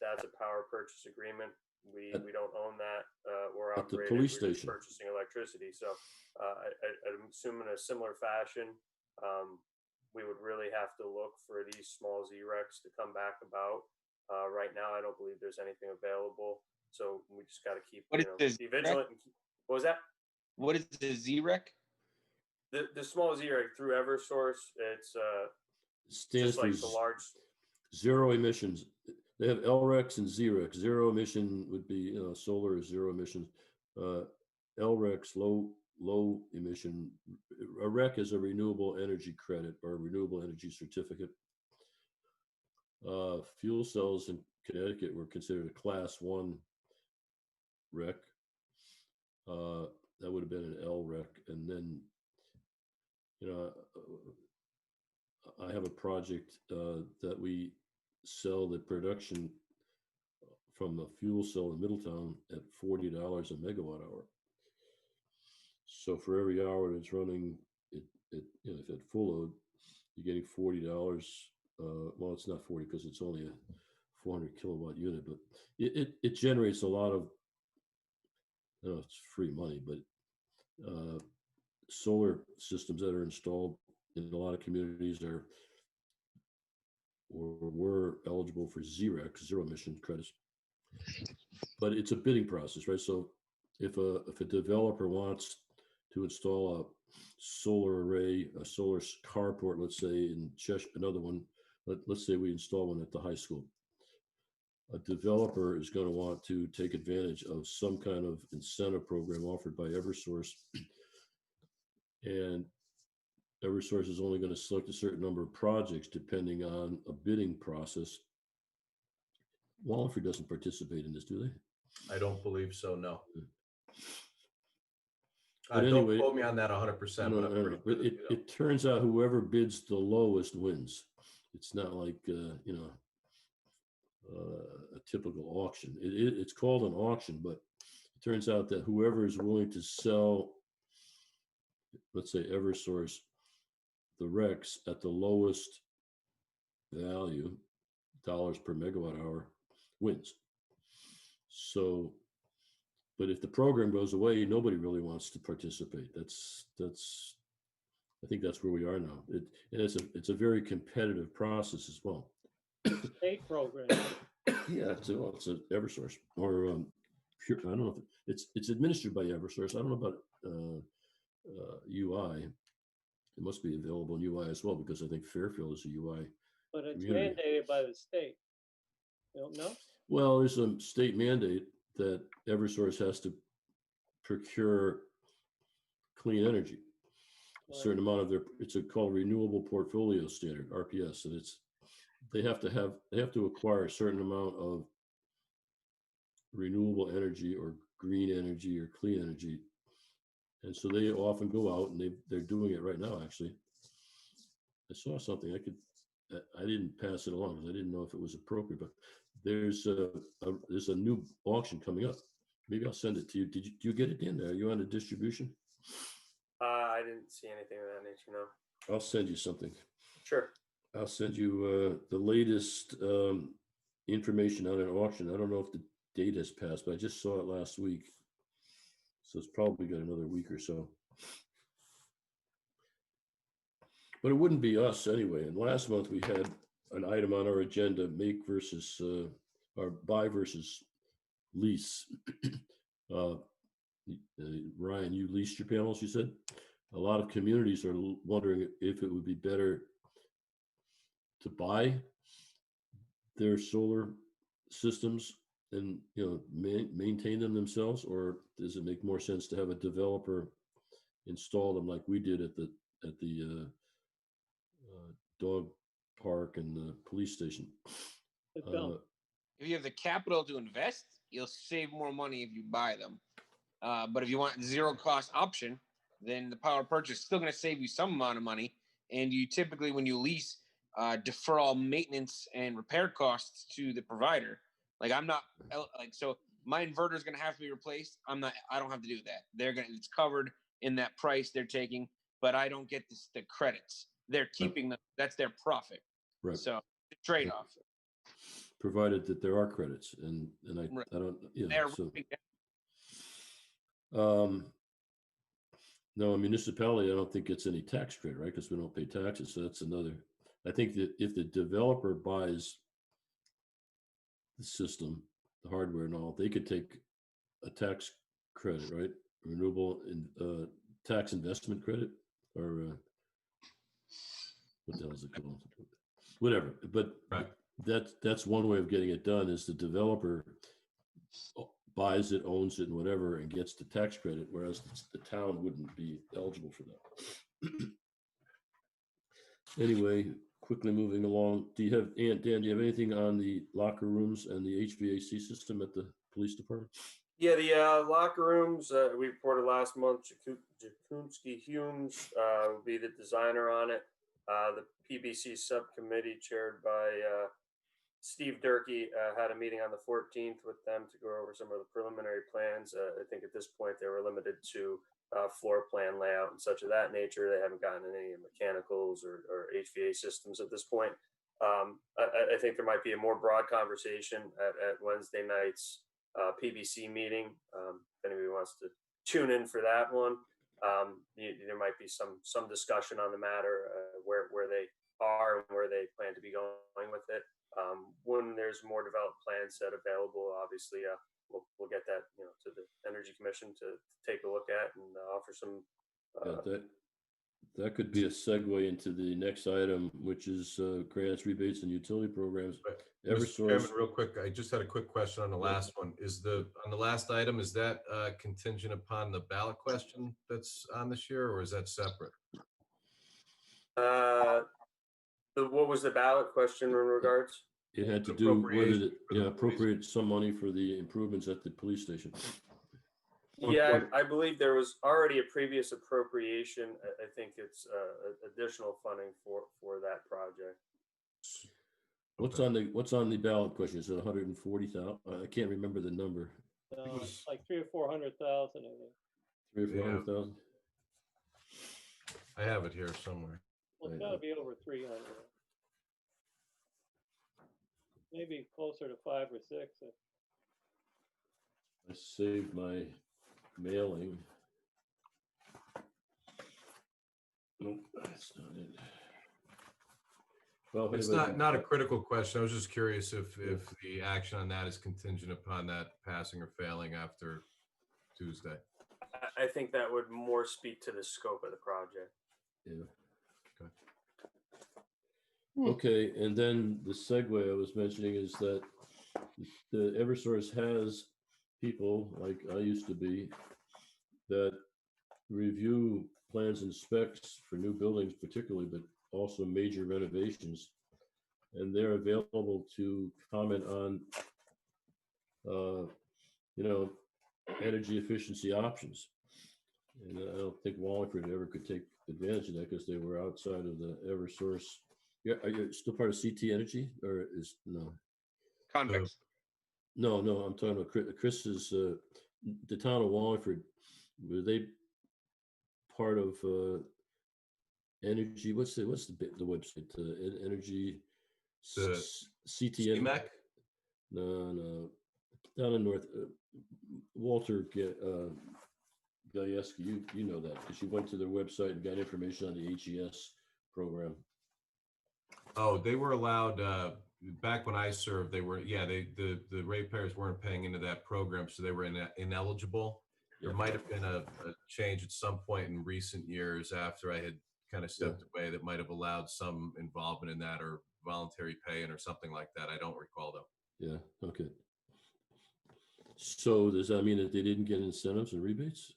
That's a power purchase agreement. We don't own that or At the operate it. police We're just station. purchasing electricity. So I'm assuming a similar fashion. We would really have to look for these small ZRECs to come back about. Right now, I don't believe there's anything available. So we just got to keep, What you know, is be this, vigilant. What was that? What is the ZREC? The small ZREC through EverSource, it's Stands just like for the large. zero emissions. They have LRECs and ZRECs. Zero emission would be solar is zero emissions. LRECs, low emission. A REC is a renewable energy credit or a renewable energy certificate. Fuel cells in Connecticut were considered a class 1 REC. That would have been an LREC. And then, you know, I have a project that we sell the production from a fuel cell in Middletown at $40 a megawatt hour. So for every hour that it's running, if at full load, you're getting $40. Well, it's not 40 because it's only a 400 kilowatt unit, but it generates a lot of, it's free money, but solar systems that are installed in a lot of communities are or were eligible for ZEREC, zero emission credits. But it's a bidding process, right? So if a developer wants to install a solar array, a solar carport, let's say in Cheshire, another one, let's say we install one at the high school. A developer is going to want to take advantage of some kind of incentive program offered by Eversource. And Eversource is only going to select a certain number of projects depending on a bidding process. Wallingford doesn't participate in this, do they? I don't believe so, no. But Don't anyway, quote me on that 100%. No, but I'm no, pretty no. But sure you know. it turns out whoever bids the lowest wins. It's not like a typical auction. It's called an auction, but it turns out that whoever is willing to sell, let's say Eversource, the RECs at the lowest value, dollars per megawatt hour, wins. So, but if the program goes away, nobody really wants to participate. I think that's where we are now. And it's a very competitive process as well. State program. Yeah, it's a Eversource or I don't know if it's administered by Eversource. I don't know about UI. It must be available in UI as well because I think Fairfield is a UI. But it's community. mandated by the state. You don't know? Well, there's a state mandate that Eversource has to procure clean energy. A certain amount of it's called Renewable Portfolio Standard, RPS, and they have to acquire a certain amount of renewable energy or green energy or clean energy. And so they often go out and they're doing it right now, actually. I saw something I didn't pass it along because I didn't know if it was appropriate, but there's a new auction coming up. Maybe I'll send it to you. Do you get it, Dan? Are you on a distribution? I didn't see anything of that nature, no. I'll send you something. Sure. I'll send you the latest information on an auction. I don't know if the date has passed, but I just saw it last week. So it's probably got another week or so. But it wouldn't be us anyway. And last month we had an item on our agenda, make versus or buy versus lease. Ryan, you leased your panels, you said? A lot of communities are wondering if it would be better to buy their solar systems and maintain them themselves, or does it make more sense to have a developer install them like we did at the dog park and the police station? If you have the capital to invest, you'll save more money if you buy them. But if you want zero cost option, then the power purchase is still going to save you some amount of money. And you typically, when you lease, defer all maintenance and repair costs to the provider. Like so my inverter is going to have to be replaced. I don't have to do that. It's covered in that price they're taking, but I don't get the credits. They're keeping them. That's their profit. Right. So the trade-off. Provided that there are credits, and I don't. Yeah. So. No, a municipality, I don't think gets any tax credit, right? Because we don't pay taxes. So that's another. I think that if the developer buys the system, the hardware and all, they could take a tax credit, right? Renewable tax investment credit, or what the hell is it called? Whatever. But right. That's one way of getting it done is the developer buys it, owns it, and whatever, and gets the tax credit, whereas the town wouldn't be eligible for that. Anyway, quickly moving along. Dan, do you have anything on the locker rooms and the HVAC system at the police department? Yeah, the locker rooms, we reported last month, Jakunski Humes will be the designer on it. The PBC subcommittee chaired by Steve Durkee had a meeting on the 14th with them to go over some of the preliminary plans. I think at this point they were limited to floor plan layout and such of that nature. They haven't gotten any mechanicals or HVA systems at this point. I think there might be a more broad conversation at Wednesday night's PBC meeting. If anybody wants to tune in for that one, there might be some discussion on the matter, where they are and where they plan to be going with it. When there's more developed plan set available, obviously, we'll get that, to the Energy Commission to take a look at and offer some. That could be a segue into the next item, which is grants, rebates, and utility programs. Mr. Eversource. Chairman, real quick, I just had a quick question on the last one. On the last item, is that contingent upon the ballot question that's on this year, or is that separate? What was the ballot question in regards? It had to do with appropriate some money for the improvements at the police station. Yeah, I believe there was already a previous appropriation. I think it's additional funding for that project. What's on the ballot question? Is it 140,000? I can't remember the number. Like 300,000 or 400,000, I think. 300,000 or 400,000. I have it here somewhere. Well, it's got to be over 300. Maybe closer to 5 or 6. I saved my mailing. Nope, that's not it. Well, It's not a critical question. I was just curious if the action on that is contingent upon that passing or failing after Tuesday. I think that would more speak to the scope of the project. Yeah. Okay, and then the segue I was mentioning is that the Eversource has people, like I used to be, that review plans and specs for new buildings particularly, but also major renovations. And they're available to comment on, energy efficiency options. And I don't think Wallingford ever could take advantage of that because they were outside of the Eversource. Yeah, are you still part of CT Energy, or is no? Convex. No, I'm talking about Chris is the town of Wallingford. Were they part of Energy? What's the website? Energy. CTM. No. Down in North. Walter Gajewski, you know that because you went to their website and got information on the HES program. Oh, they were allowed back when I served. They were the ratepayers weren't paying into that program, so they were ineligible. There might have been a change at some point in recent years after I had kind of stepped away that might have allowed some involvement in that or voluntary pay or something like that. I don't recall though. Yeah. Okay. So does that mean that they didn't get incentives and rebates,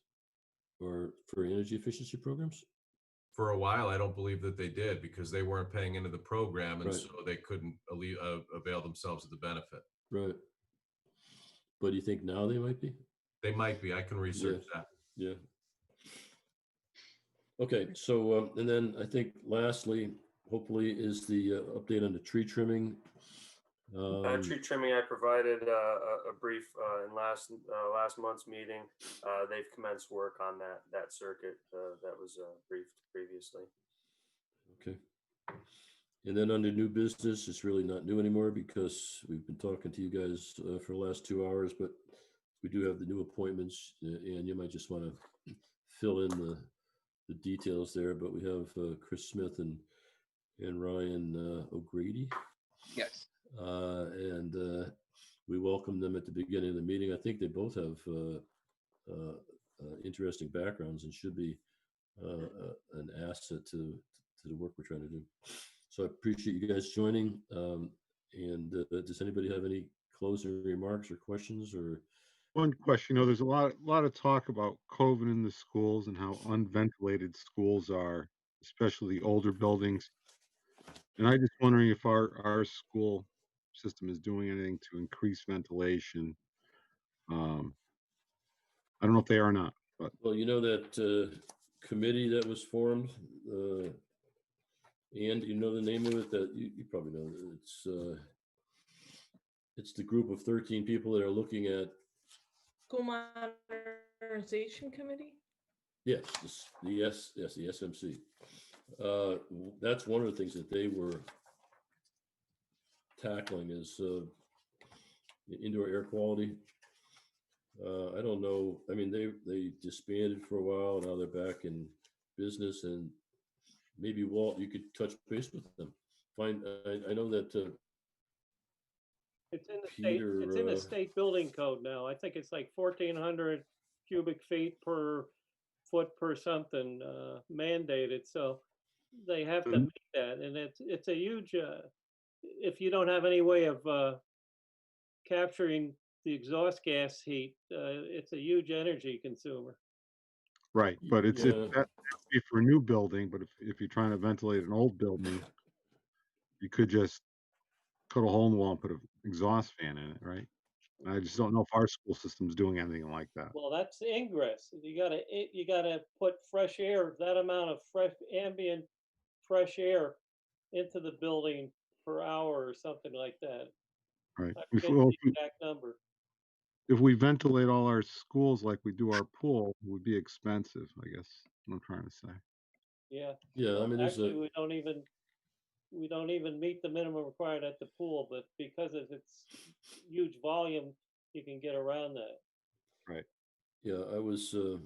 or for energy efficiency programs? For a while, I don't believe that they did because they weren't paying into the program, and so they couldn't avail themselves of the benefit. Right. But do you think now they might be? They might be. I can research that. Yeah. Okay. So, and then I think lastly, hopefully, is the update on the tree trimming. Tree trimming, I provided a brief in last month's meeting. They've commenced work on that circuit that was briefed previously. Okay. And then under new business, it's really not new anymore because we've been talking to you guys for the last 2 hours, but we do have the new appointments, and you might just want to fill in the details there. But we have Chris Smith and Ryan O'Grady. Yes. And we welcome them at the beginning of the meeting. I think they both have interesting backgrounds and should be an asset to the work we're trying to do. So I appreciate you guys joining. And does anybody have any closing remarks or questions? Or one question? There's a lot of talk about COVID in the schools and how unventilated schools are, especially older buildings. And I'm just wondering if our school system is doing anything to increase ventilation. I don't know if they are or not, but well, that committee that was formed, and you know the name of it. That you probably know. It's the group of 13 people that are looking at School Modernization Committee. Yes, the SMC. That's one of the things that they were tackling is indoor air quality. I don't know. I mean, they disbanded for a while. Now they're back in business, and maybe Walt, you could touch base with them. I know that It's in the state, it's in the Peter, state building code now. I think it's like 1,400 cubic feet per foot per something mandated. So they have to Mhm. meet that, and it's a huge. If you don't have any way of capturing the exhaust gas heat, it's a huge energy consumer. Right, but it's yeah, that'd be for a new building, but if you're trying to ventilate an old building, you could just cut a hole in the wall and put an exhaust fan in it, right? And I just don't know if our school system's doing anything like that. Well, that's ingress. You gotta put fresh air, that amount of fresh ambient fresh air into the building per hour or something like that. Right. I If, forget well, the exact number. if we ventilate all our schools like we do our pool, it would be expensive, I guess, what I'm trying to say. Yeah. yeah. I Well, mean, there's actually, a we don't even meet the minimum required at the pool, but because of its huge volume, you can get around that. Right. yeah. I was You're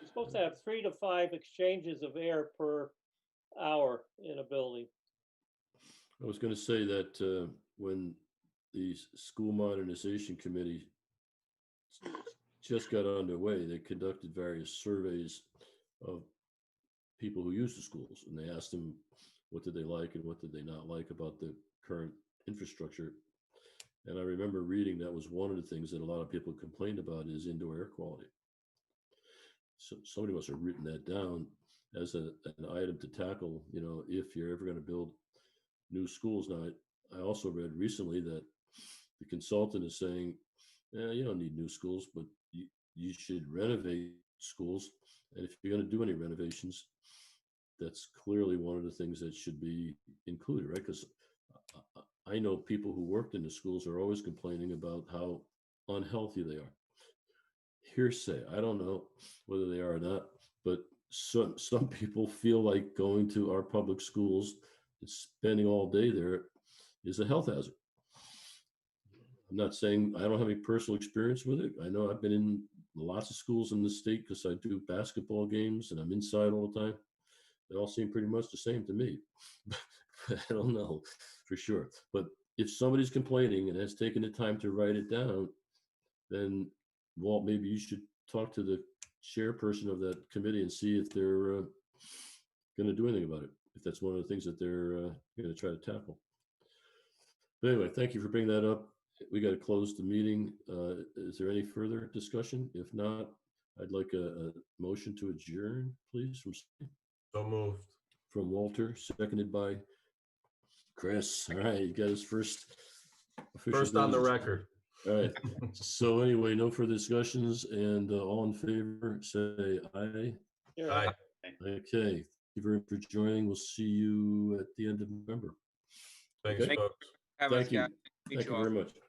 supposed to have 3 to 5 exchanges of air per hour in a building. I was going to say that when the school modernization committee just got underway, they conducted various surveys of people who use the schools, and they asked them what did they like and what did they not like about the current infrastructure. And I remember reading that was one of the things that a lot of people complained about is indoor air quality. So somebody must have written that down as an item to tackle, if you're ever going to build new schools. Now, I also read recently that the consultant is saying, you don't need new schools, but you should renovate schools. And if you're going to do any renovations, that's clearly one of the things that should be included, right? Because I know people who worked in the schools are always complaining about how unhealthy they are. Hearsay, I don't know whether they are or not, but some people feel like going to our public schools and spending all day there is a health hazard. I'm not saying I don't have any personal experience with it. I know I've been in lots of schools in the state because I do basketball games and I'm inside all the time. They all seem pretty much the same to me. I don't know for sure. But if somebody's complaining and has taken the time to write it down, then Walt, maybe you should talk to the chairperson of that committee and see if they're going to do anything about it. If that's one of the things that they're going to try to tackle. But anyway, thank you for bringing that up. We got to close the meeting. Is there any further discussion? If not, I'd like a motion to adjourn, please, So moved. from Walter, seconded by Chris. All right, you got his first official First on the business. record. All right. So anyway, no further discussions, and all in favor, say aye. Yeah. Aye. Okay. Thank you very much for joining. We'll see you at the end of November. Thanks, Okay. folks. Have us, Thank you. guys. Meet Thank you all. very much.